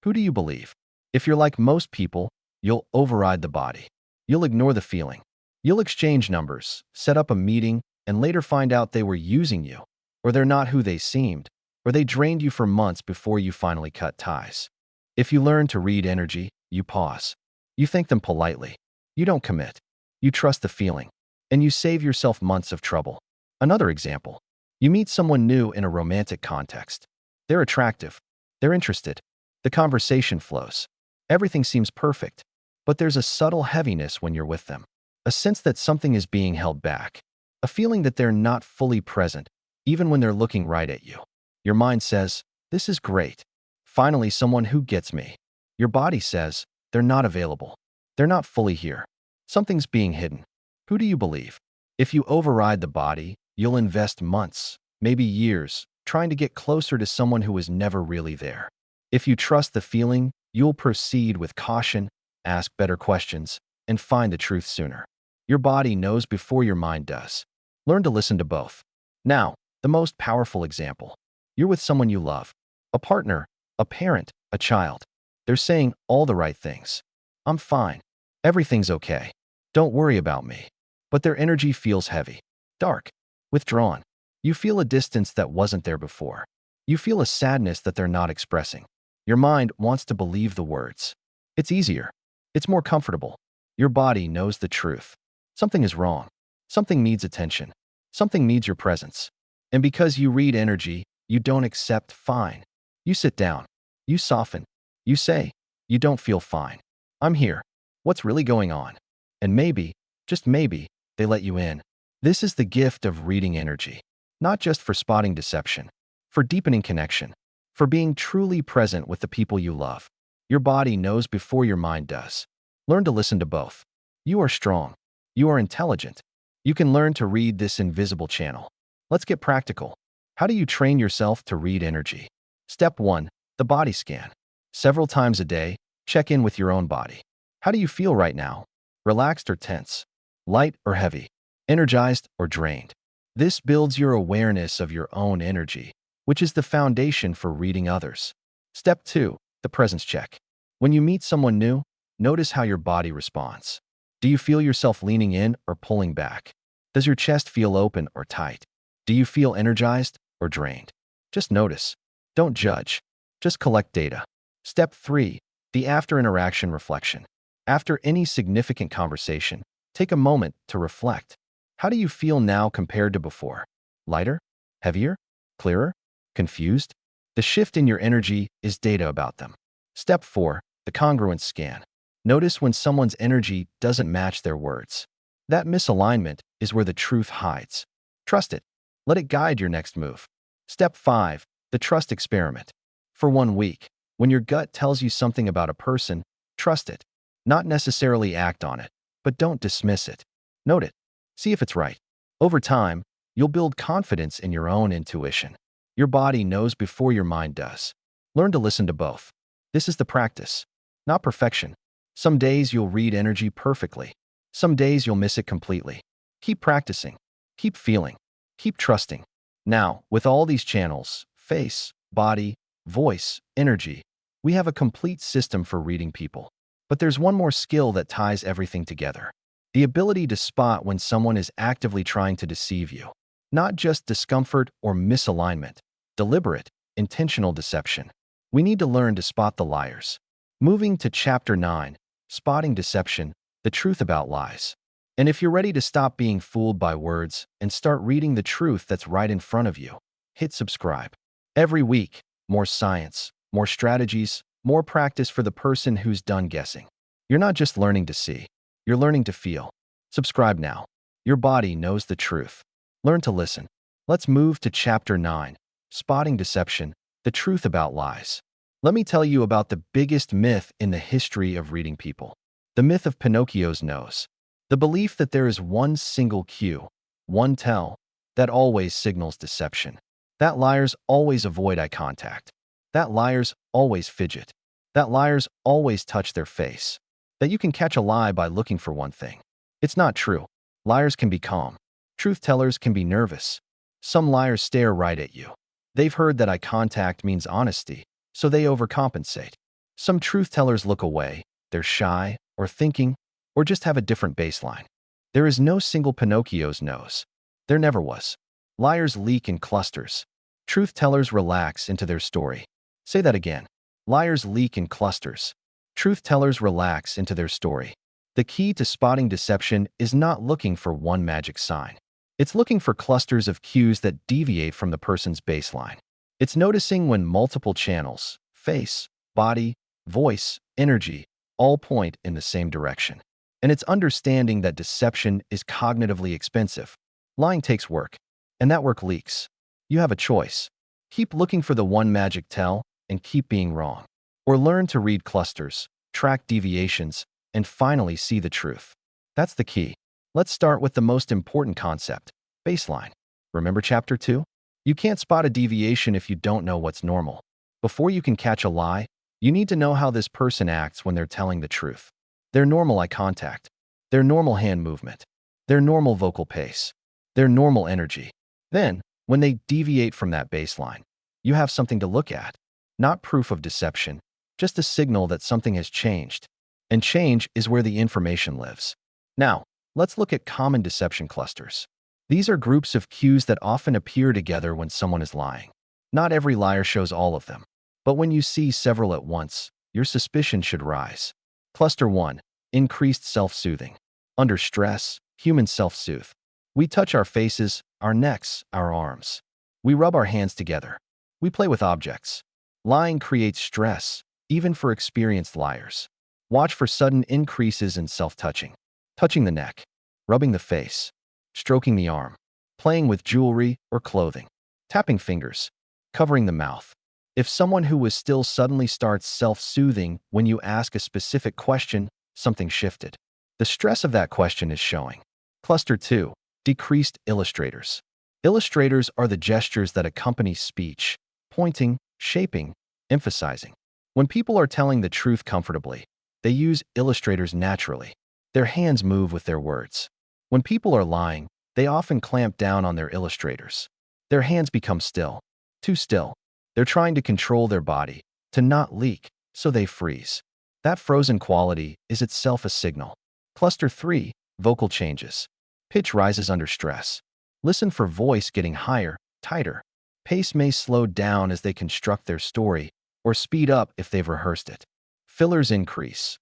Who do you believe? If you're like most people, you'll override the body. You'll ignore the feeling. You'll exchange numbers, set up a meeting, and later find out they were using you, or they're not who they seemed, or they drained you for months before you finally cut ties. If you learn to read energy, you pause. You thank them politely. You don't commit. You trust the feeling, and you save yourself months of trouble. Another example. You meet someone new in a romantic context. They're attractive. They're interested. The conversation flows. Everything seems perfect. But there's a subtle heaviness when you're with them. A sense that something is being held back. A feeling that they're not fully present, even when they're looking right at you. Your mind says, this is great. Finally, someone who gets me. Your body says, they're not available. They're not fully here. Something's being hidden. Who do you believe? If you override the body, you'll invest months, maybe years, trying to get closer to someone who was never really there. If you trust the feeling, you'll proceed with caution, ask better questions, and find the truth sooner. Your body knows before your mind does. Learn to listen to both. Now, the most powerful example. You're with someone you love. A partner, a parent, a child. They're saying all the right things. I'm fine. Everything's okay. Don't worry about me. But their energy feels heavy, dark, withdrawn. You feel a distance that wasn't there before. You feel a sadness that they're not expressing. Your mind wants to believe the words. It's easier. It's more comfortable. Your body knows the truth. Something is wrong. Something needs attention. Something needs your presence. And because you read energy, you don't accept fine. You sit down. You soften. You say, you don't feel fine. I'm here. What's really going on? And maybe, just maybe, they let you in. This is the gift of reading energy. Not just for spotting deception, for deepening connection, for being truly present with the people you love. Your body knows before your mind does. Learn to listen to both. You are strong. You are intelligent. You can learn to read this invisible channel. Let's get practical. How do you train yourself to read energy? Step 1. The body scan. Several times a day, check in with your own body. How do you feel right now? Relaxed or tense? Light or heavy? Energized or drained? This builds your awareness of your own energy, which is the foundation for reading others. Step 2. The presence check. When you meet someone new, notice how your body responds. Do you feel yourself leaning in or pulling back? Does your chest feel open or tight? Do you feel energized or drained? Just notice. Don't judge. Just collect data. Step 3. The after-interaction reflection. After any significant conversation, take a moment to reflect. How do you feel now compared to before? Lighter? Heavier? Clearer? Confused? The shift in your energy is data about them. Step 4. The congruence scan. Notice when someone's energy doesn't match their words. That misalignment is where the truth hides. Trust it. Let it guide your next move. Step 5. The trust experiment. For 1 week, when your gut tells you something about a person, trust it. Not necessarily act on it, but don't dismiss it. Note it. See if it's right. Over time, you'll build confidence in your own intuition. Your body knows before your mind does. Learn to listen to both. This is the practice, not perfection. Some days you'll read energy perfectly. Some days you'll miss it completely. Keep practicing. Keep feeling. Keep trusting. Now, with all these channels, face, body, voice, energy, we have a complete system for reading people. But there's one more skill that ties everything together. The ability to spot when someone is actively trying to deceive you. Not just discomfort or misalignment. Deliberate, intentional deception. We need to learn to spot the liars. Moving to Chapter 9, Spotting Deception, the Truth About Lies. And if you're ready to stop being fooled by words and start reading the truth that's right in front of you, hit subscribe. Every week, more science, more strategies, more practice for the person who's done guessing. You're not just learning to see, you're learning to feel. Subscribe now. Your body knows the truth. Learn to listen. Let's move to Chapter 9, Spotting Deception, the Truth About Lies. Let me tell you about the biggest myth in the history of reading people. The myth of Pinocchio's nose. The belief that there is one single cue, one tell, that always signals deception. That liars always avoid eye contact. That liars always fidget. That liars always touch their face. That you can catch a lie by looking for one thing. It's not true. Liars can be calm. Truth tellers can be nervous. Some liars stare right at you. They've heard that eye contact means honesty, so they overcompensate. Some truth tellers look away. They're shy, or thinking, or just have a different baseline. There is no single Pinocchio's nose. There never was. Liars leak in clusters. Truth tellers relax into their story. Say that again. Liars leak in clusters. Truth tellers relax into their story. The key to spotting deception is not looking for one magic sign. It's looking for clusters of cues that deviate from the person's baseline. It's noticing when multiple channels, face, body, voice, energy, all point in the same direction. And it's understanding that deception is cognitively expensive. Lying takes work, and that work leaks. You have a choice. Keep looking for the one magic tell and keep being wrong. Or learn to read clusters, track deviations, and finally see the truth. That's the key. Let's start with the most important concept, baseline. Remember Chapter 2? You can't spot a deviation if you don't know what's normal. Before you can catch a lie, you need to know how this person acts when they're telling the truth. Their normal eye contact, their normal hand movement, their normal vocal pace, their normal energy. Then, when they deviate from that baseline, you have something to look at. Not proof of deception, just a signal that something has changed. And change is where the information lives. Now, let's look at common deception clusters. These are groups of cues that often appear together when someone is lying. Not every liar shows all of them, but when you see several at once, your suspicion should rise. Cluster 1. Increased self-soothing. Under stress, humans self-soothe. We touch our faces, our necks, our arms. We rub our hands together. We play with objects. Lying creates stress, even for experienced liars. Watch for sudden increases in self-touching. Touching the neck, rubbing the face, stroking the arm, playing with jewelry or clothing, tapping fingers, covering the mouth. If someone who was still suddenly starts self-soothing when you ask a specific question, something shifted. The stress of that question is showing. Cluster 2. Decreased illustrators. Illustrators are the gestures that accompany speech, pointing, shaping, emphasizing. When people are telling the truth comfortably, they use illustrators naturally. Their hands move with their words. When people are lying, they often clamp down on their illustrators. Their hands become still, too still. They're trying to control their body, to not leak, so they freeze. That frozen quality is itself a signal. Cluster 3. Vocal changes. Pitch rises under stress. Listen for voice getting higher, tighter. Pace may slow down as they construct their story, or speed up if they've rehearsed it. Fillers increase,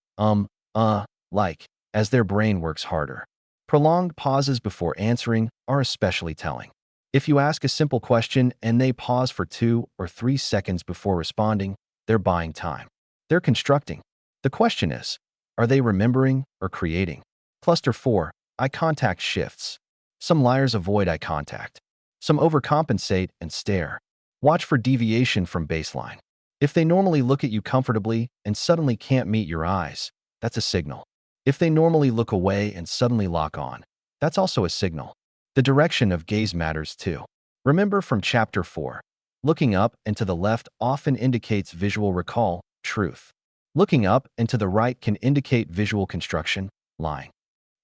like, as their brain works harder. Prolonged pauses before answering are especially telling. If you ask a simple question and they pause for 2 or 3 seconds before responding, they're buying time. They're constructing. The question is, are they remembering or creating? Cluster 4. Eye contact shifts. Some liars avoid eye contact. Some overcompensate and stare. Watch for deviation from baseline. If they normally look at you comfortably and suddenly can't meet your eyes, that's a signal. If they normally look away and suddenly lock on, that's also a signal. The direction of gaze matters too. Remember from Chapter 4, looking up and to the left often indicates visual recall, truth. Looking up and to the right can indicate visual construction, lying.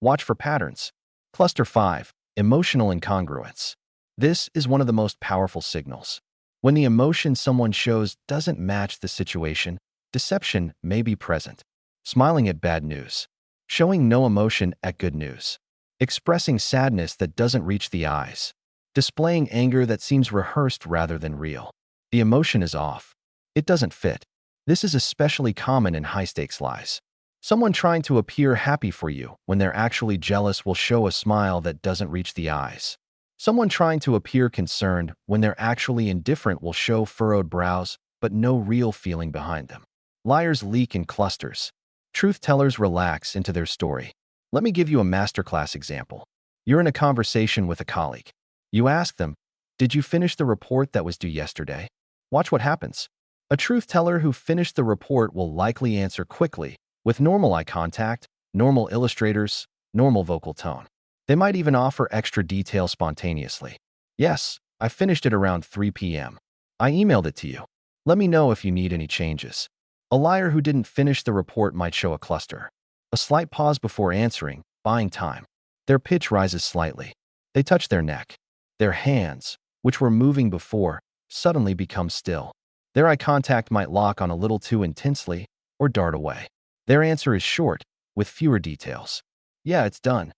Watch for patterns. Cluster 5, emotional incongruence. This is one of the most powerful signals. When the emotion someone shows doesn't match the situation, deception may be present. Smiling at bad news. Showing no emotion at good news. Expressing sadness that doesn't reach the eyes. Displaying anger that seems rehearsed rather than real. The emotion is off. It doesn't fit. This is especially common in high-stakes lies. Someone trying to appear happy for you when they're actually jealous will show a smile that doesn't reach the eyes. Someone trying to appear concerned when they're actually indifferent will show furrowed brows, but no real feeling behind them. Liars leak in clusters. Truth-tellers relax into their story. Let me give you a masterclass example. You're in a conversation with a colleague. You ask them, "Did you finish the report that was due yesterday?" Watch what happens. A truth-teller who finished the report will likely answer quickly, with normal eye contact, normal illustrators, normal vocal tone. They might even offer extra detail spontaneously. "Yes, I finished it around 3 p.m. I emailed it to you. Let me know if you need any changes." A liar who didn't finish the report might show a cluster. A slight pause before answering, buying time. Their pitch rises slightly. They touch their neck. Their hands, which were moving before, suddenly become still. Their eye contact might lock on a little too intensely or dart away. Their answer is short, with fewer details. "Yeah, it's done."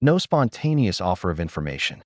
No spontaneous offer of information.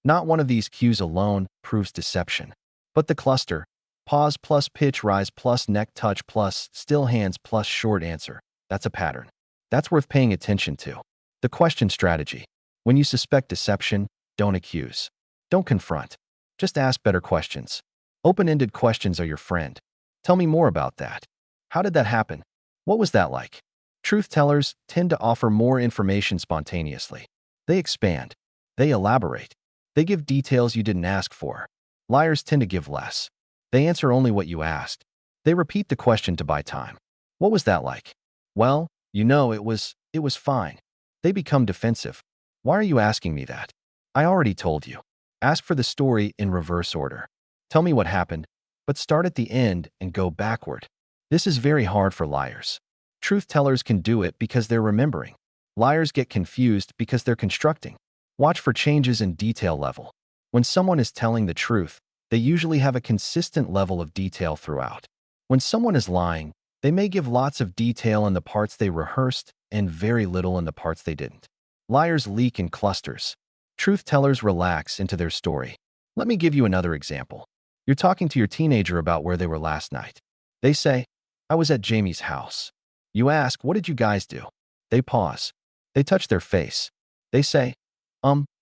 Not one of these cues alone proves deception, but the cluster, pause plus pitch rise plus neck touch plus still hands plus short answer, that's a pattern. That's worth paying attention to. The question strategy. When you suspect deception, don't accuse. Don't confront. Just ask better questions. Open-ended questions are your friend. "Tell me more about that. How did that happen? What was that like?" Truth-tellers tend to offer more information spontaneously. They expand. They elaborate. They give details you didn't ask for. Liars tend to give less. They answer only what you asked. They repeat the question to buy time. "What was that like?" "Well, it was fine." They become defensive. "Why are you asking me that? I already told you." Ask for the story in reverse order. Tell me what happened, but start at the end and go backward. This is very hard for liars. Truth-tellers can do it because they're remembering. Liars get confused because they're constructing. Watch for changes in detail level. When someone is telling the truth, they usually have a consistent level of detail throughout. When someone is lying, they may give lots of detail in the parts they rehearsed and very little in the parts they didn't. Liars leak in clusters. Truth-tellers relax into their story. Let me give you another example. You're talking to your teenager about where they were last night. They say, "I was at Jamie's house." You ask, "What did you guys do?" They pause. They touch their face. They say,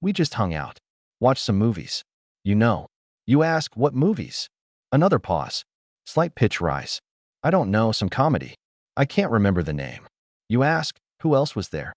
We just hung out. Watched some movies." You ask, "What movies?" Another pause. Slight pitch rise. "I don't know, some comedy. I can't remember the name." You ask, "Who else was there?"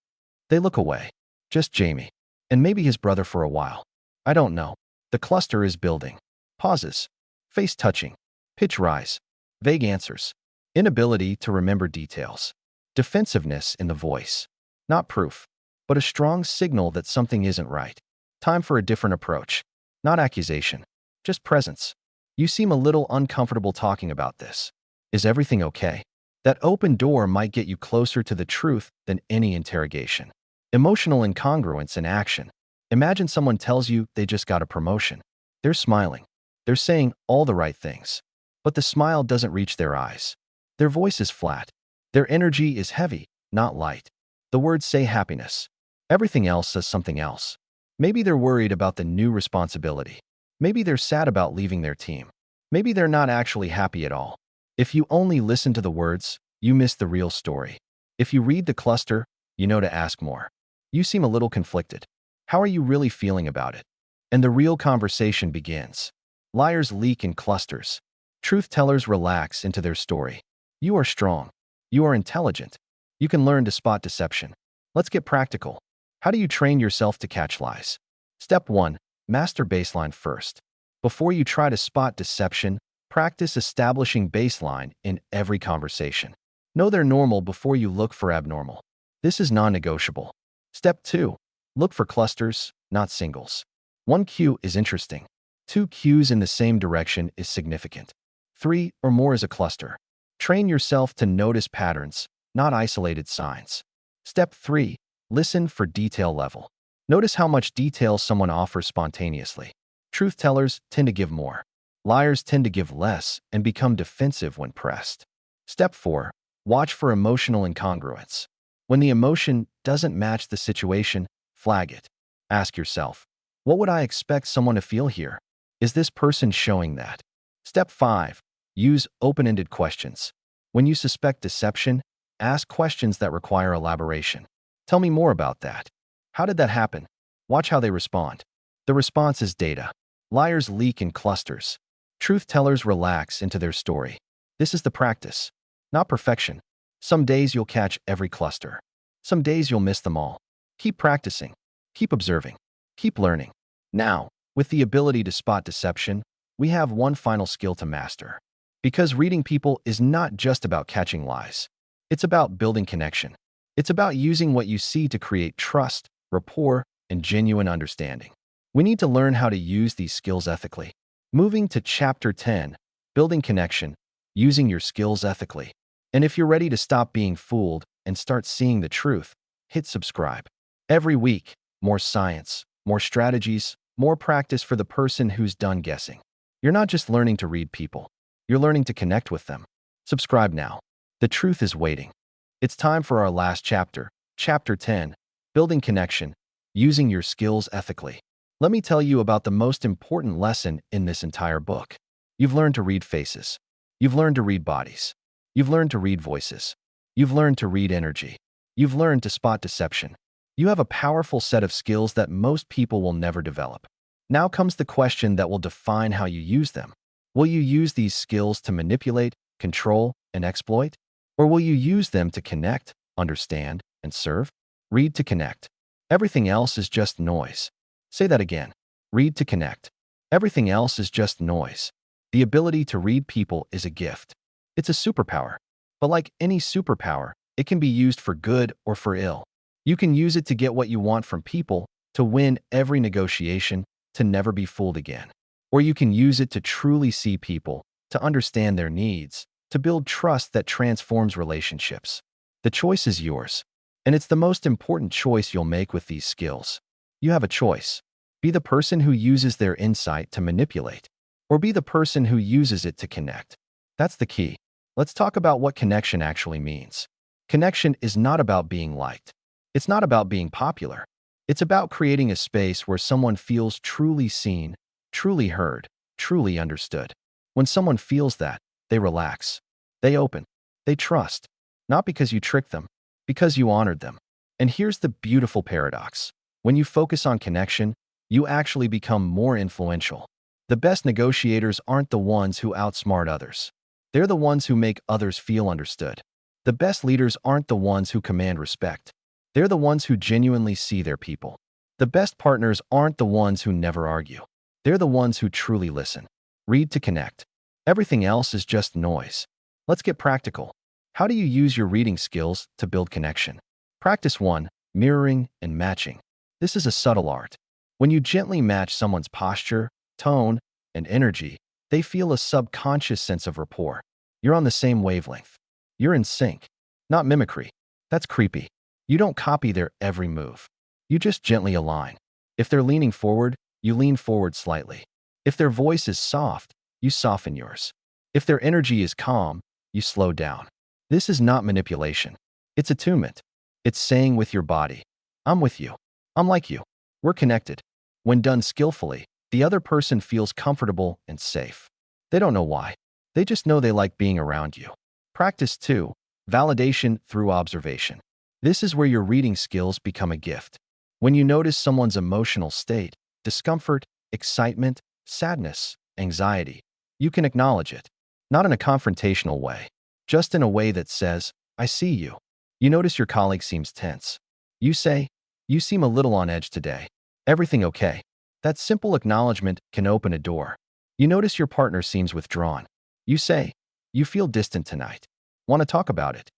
They look away. "Just Jamie. And maybe his brother for a while. I don't know." The cluster is building. Pauses. Face touching. Pitch rise. Vague answers. Inability to remember details. Defensiveness in the voice. Not proof, but a strong signal that something isn't right. Time for a different approach. Not accusation, just presence. "You seem a little uncomfortable talking about this. Is everything okay?" That open door might get you closer to the truth than any interrogation. Emotional incongruence in action. Imagine someone tells you they just got a promotion. They're smiling. They're saying all the right things. But the smile doesn't reach their eyes. Their voice is flat. Their energy is heavy, not light. The words say happiness. Everything else says something else. Maybe they're worried about the new responsibility. Maybe they're sad about leaving their team. Maybe they're not actually happy at all. If you only listen to the words, you miss the real story. If you read the cluster, you know to ask more. "You seem a little conflicted. How are you really feeling about it?" And the real conversation begins. Liars leak in clusters. Truth-tellers relax into their story. You are strong. You are intelligent. You can learn to spot deception. Let's get practical. How do you train yourself to catch lies? Step 1. Master baseline first. Before you try to spot deception, practice establishing baseline in every conversation. Know they're normal before you look for abnormal. This is non-negotiable. Step 2. Look for clusters, not singles. One cue is interesting. Two cues in the same direction is significant. Three or more is a cluster. Train yourself to notice patterns, not isolated signs. Step 3. Listen for detail level. Notice how much detail someone offers spontaneously. Truth tellers tend to give more. Liars tend to give less and become defensive when pressed. Step 4. Watch for emotional incongruence. When the emotion doesn't match the situation, flag it. Ask yourself, what would I expect someone to feel here? Is this person showing that? Step 5. Use open-ended questions. When you suspect deception, ask questions that require elaboration. Tell me more about that. How did that happen? Watch how they respond. The response is data. Liars leak in clusters. Truth tellers relax into their story. This is the practice, not perfection. Some days you'll catch every cluster. Some days you'll miss them all. Keep practicing. Keep observing. Keep learning. Now, with the ability to spot deception, we have one final skill to master. Because reading people is not just about catching lies. It's about building connection. It's about using what you see to create trust, rapport, and genuine understanding. We need to learn how to use these skills ethically. Moving to Chapter 10, Building Connection, Using Your Skills Ethically. And if you're ready to stop being fooled and start seeing the truth, hit subscribe. Every week, more science, more strategies, more practice for the person who's done guessing. You're not just learning to read people. You're learning to connect with them. Subscribe now. The truth is waiting. It's time for our last chapter, Chapter 10, Building Connection, Using Your Skills Ethically. Let me tell you about the most important lesson in this entire book. You've learned to read faces. You've learned to read bodies. You've learned to read voices. You've learned to read energy. You've learned to spot deception. You have a powerful set of skills that most people will never develop. Now comes the question that will define how you use them. Will you use these skills to manipulate, control, and exploit? Or will you use them to connect, understand, and serve? Read to connect. Everything else is just noise. Say that again. Read to connect. Everything else is just noise. The ability to read people is a gift. It's a superpower. But like any superpower, it can be used for good or for ill. You can use it to get what you want from people, to win every negotiation, to never be fooled again. Or you can use it to truly see people, to understand their needs, to build trust that transforms relationships. The choice is yours. And it's the most important choice you'll make with these skills. You have a choice. Be the person who uses their insight to manipulate, or be the person who uses it to connect. That's the key. Let's talk about what connection actually means. Connection is not about being liked. It's not about being popular. It's about creating a space where someone feels truly seen, truly heard, truly understood. When someone feels that, they relax. They open. They trust. Not because you tricked them, because you honored them. And here's the beautiful paradox. When you focus on connection, you actually become more influential. The best negotiators aren't the ones who outsmart others. They're the ones who make others feel understood. The best leaders aren't the ones who command respect. They're the ones who genuinely see their people. The best partners aren't the ones who never argue. They're the ones who truly listen. Read to connect. Everything else is just noise. Let's get practical. How do you use your reading skills to build connection? Practice 1. Mirroring and matching. This is a subtle art. When you gently match someone's posture, tone, and energy, they feel a subconscious sense of rapport. You're on the same wavelength. You're in sync. Not mimicry. That's creepy. You don't copy their every move. You just gently align. If they're leaning forward, you lean forward slightly. If their voice is soft, you soften yours. If their energy is calm, you slow down. This is not manipulation. It's attunement. It's saying with your body, I'm with you. I'm like you. We're connected. When done skillfully, the other person feels comfortable and safe. They don't know why. They just know they like being around you. Practice 2. Validation through observation. This is where your reading skills become a gift. When you notice someone's emotional state, discomfort, excitement, sadness, anxiety, you can acknowledge it. Not in a confrontational way, just in a way that says, I see you. You notice your colleague seems tense. You say, you seem a little on edge today. Everything okay? That simple acknowledgement can open a door. You notice your partner seems withdrawn. You say, you feel distant tonight. Want to talk about it?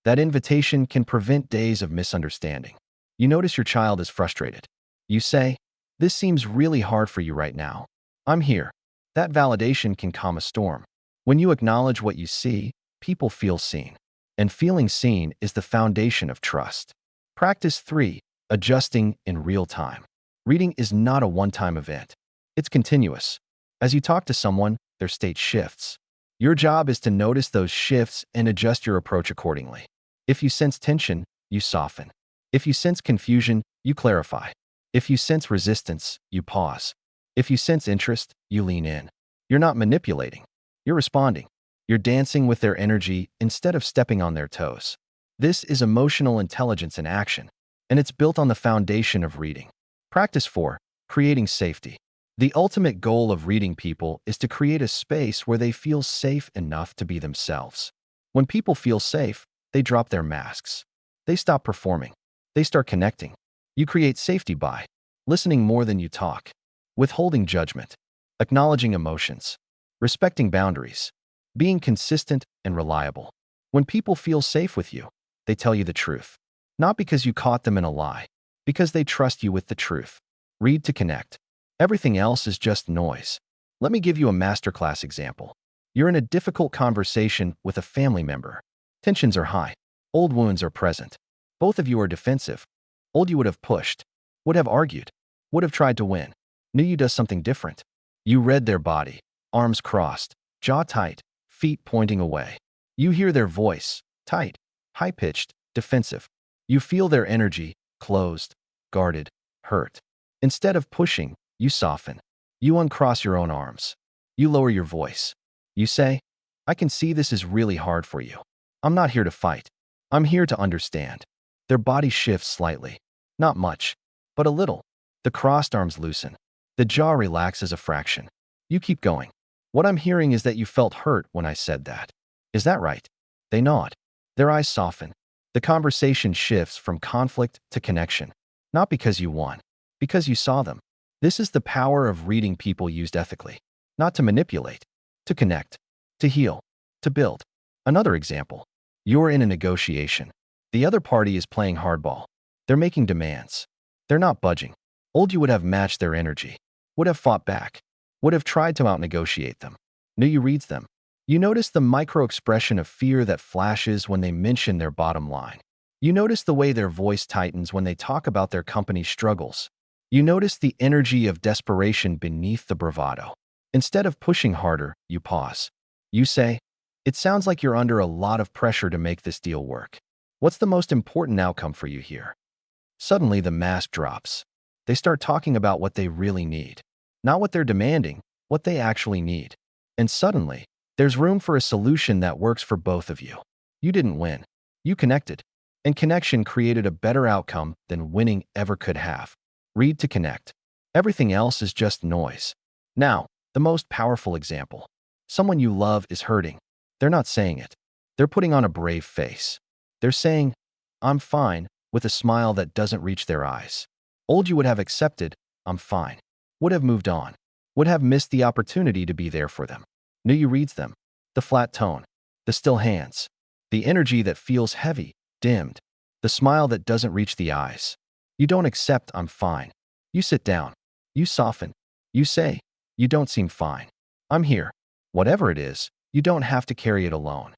That invitation can prevent days of misunderstanding. You notice your child is frustrated. You say, "This seems really hard for you right now. I'm here." That validation can calm a storm. When you acknowledge what you see, people feel seen. And feeling seen is the foundation of trust. Practice 3. Adjusting in real time. Reading is not a one-time event. It's continuous. As you talk to someone, their state shifts. Your job is to notice those shifts and adjust your approach accordingly. If you sense tension, you soften. If you sense confusion, you clarify. If you sense resistance, you pause. If you sense interest, you lean in. You're not manipulating. You're responding. You're dancing with their energy instead of stepping on their toes. This is emotional intelligence in action, and it's built on the foundation of reading. Practice 4. Creating safety. The ultimate goal of reading people is to create a space where they feel safe enough to be themselves. When people feel safe, they drop their masks. They stop performing. They start connecting. You create safety by listening more than you talk, withholding judgment, acknowledging emotions, respecting boundaries, being consistent and reliable. When people feel safe with you, they tell you the truth. Not because you caught them in a lie, because they trust you with the truth. Read to connect. Everything else is just noise. Let me give you a masterclass example. You're in a difficult conversation with a family member. Tensions are high. Old wounds are present. Both of you are defensive. Old you would have pushed, would have argued, would have tried to win. New you does something different. You read their body, arms crossed, jaw tight, feet pointing away. You hear their voice, tight, high-pitched, defensive. You feel their energy, closed, guarded, hurt. Instead of pushing, you soften. You uncross your own arms. You lower your voice. You say, "I can see this is really hard for you. I'm not here to fight. I'm here to understand." Their body shifts slightly. Not much, but a little. The crossed arms loosen. The jaw relaxes a fraction. You keep going. "What I'm hearing is that you felt hurt when I said that. Is that right?" They nod. Their eyes soften. The conversation shifts from conflict to connection. Not because you won, because you saw them. This is the power of reading people used ethically. Not to manipulate, to connect, to heal, to build. Another example. You're in a negotiation. The other party is playing hardball. They're making demands. They're not budging. Old you would have matched their energy, would have fought back, would have tried to out-negotiate them. New you reads them. You notice the micro-expression of fear that flashes when they mention their bottom line. You notice the way their voice tightens when they talk about their company's struggles. You notice the energy of desperation beneath the bravado. Instead of pushing harder, you pause. You say, "It sounds like you're under a lot of pressure to make this deal work. What's the most important outcome for you here?" Suddenly, the mask drops. They start talking about what they really need. Not what they're demanding, what they actually need. And suddenly, there's room for a solution that works for both of you. You didn't win. You connected. And connection created a better outcome than winning ever could have. Read to connect. Everything else is just noise. Now, the most powerful example. Someone you love is hurting. They're not saying it. They're putting on a brave face. They're saying, "I'm fine," with a smile that doesn't reach their eyes. Old you would have accepted, "I'm fine," would have moved on, would have missed the opportunity to be there for them. New you reads them. The flat tone, the still hands, the energy that feels heavy, dimmed, the smile that doesn't reach the eyes. You don't accept "I'm fine." You sit down. You soften. You say, "You don't seem fine. I'm here." Whatever it is, you don't have to carry it alone.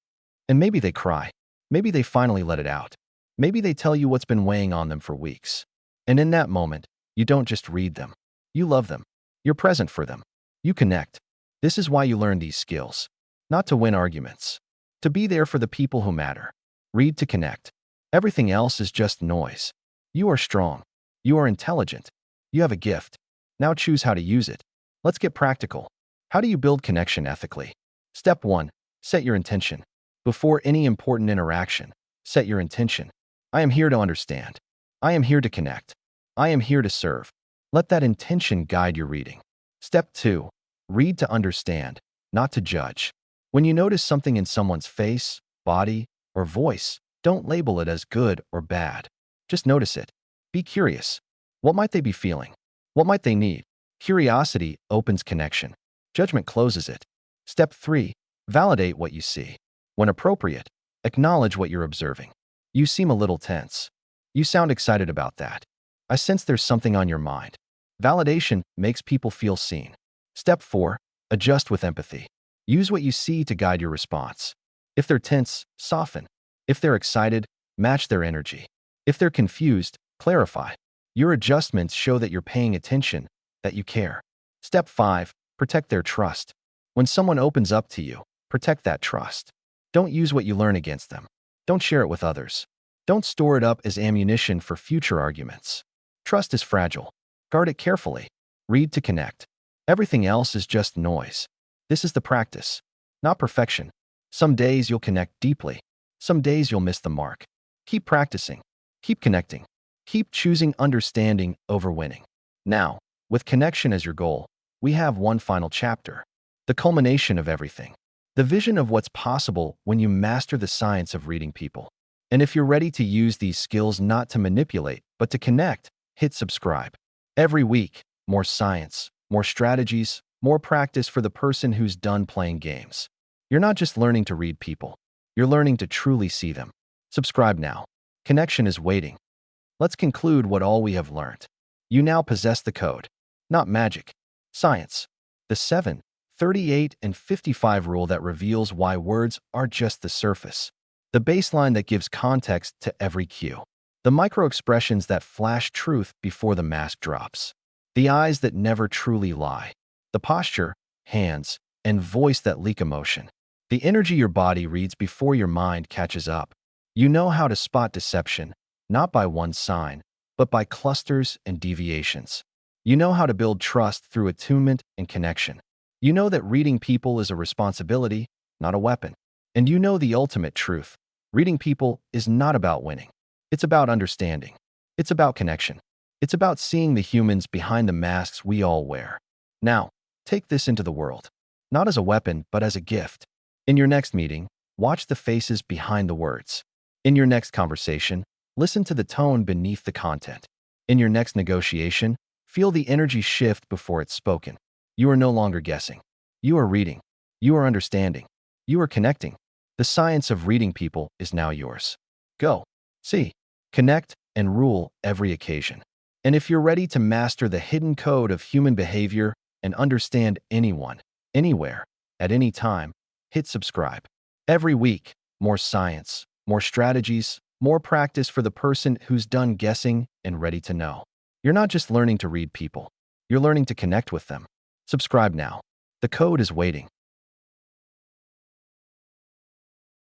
And maybe they cry. Maybe they finally let it out. Maybe they tell you what's been weighing on them for weeks. And in that moment, you don't just read them. You love them. You're present for them. You connect. This is why you learn these skills. Not to win arguments. To be there for the people who matter. Read to connect. Everything else is just noise. You are strong. You are intelligent. You have a gift. Now choose how to use it. Let's get practical. How do you build connection ethically? Step 1. Set your intention. Before any important interaction, set your intention. I am here to understand. I am here to connect. I am here to serve. Let that intention guide your reading. Step 2. Read to understand, not to judge. When you notice something in someone's face, body, or voice, don't label it as good or bad. Just notice it. Be curious. What might they be feeling? What might they need? Curiosity opens connection. Judgment closes it. Step 3. Validate what you see. When appropriate, acknowledge what you're observing. You seem a little tense. You sound excited about that. I sense there's something on your mind. Validation makes people feel seen. Step 4. Adjust with empathy. Use what you see to guide your response. If they're tense, soften. If they're excited, match their energy. If they're confused, clarify. Your adjustments show that you're paying attention, that you care. Step 5. Protect their trust. When someone opens up to you, protect that trust. Don't use what you learn against them. Don't share it with others. Don't store it up as ammunition for future arguments. Trust is fragile. Guard it carefully. Read to connect. Everything else is just noise. This is the practice, not perfection. Some days you'll connect deeply. Some days you'll miss the mark. Keep practicing. Keep connecting. Keep choosing understanding over winning. Now, with connection as your goal, we have one final chapter. The culmination of everything. The vision of what's possible when you master the science of reading people. And if you're ready to use these skills not to manipulate, but to connect, hit subscribe. Every week, more science, more strategies, more practice for the person who's done playing games. You're not just learning to read people. You're learning to truly see them. Subscribe now. Connection is waiting. Let's conclude what all we have learned. You now possess the code, not magic, science. The 7, 38, and 55 rule that reveals why words are just the surface. The baseline that gives context to every cue. The microexpressions that flash truth before the mask drops. The eyes that never truly lie. The posture, hands, and voice that leak emotion. The energy your body reads before your mind catches up. You know how to spot deception, not by one sign, but by clusters and deviations. You know how to build trust through attunement and connection. You know that reading people is a responsibility, not a weapon. And you know the ultimate truth. Reading people is not about winning. It's about understanding. It's about connection. It's about seeing the humans behind the masks we all wear. Now, take this into the world. Not as a weapon, but as a gift. In your next meeting, watch the faces behind the words. In your next conversation, listen to the tone beneath the content. In your next negotiation, feel the energy shift before it's spoken. You are no longer guessing. You are reading. You are understanding. You are connecting. The science of reading people is now yours. Go, see, connect, and rule every occasion. And if you're ready to master the hidden code of human behavior and understand anyone, anywhere, at any time, hit subscribe. Every week, more science, more strategies, more practice for the person who's done guessing and ready to know. You're not just learning to read people. You're learning to connect with them. Subscribe now. The code is waiting.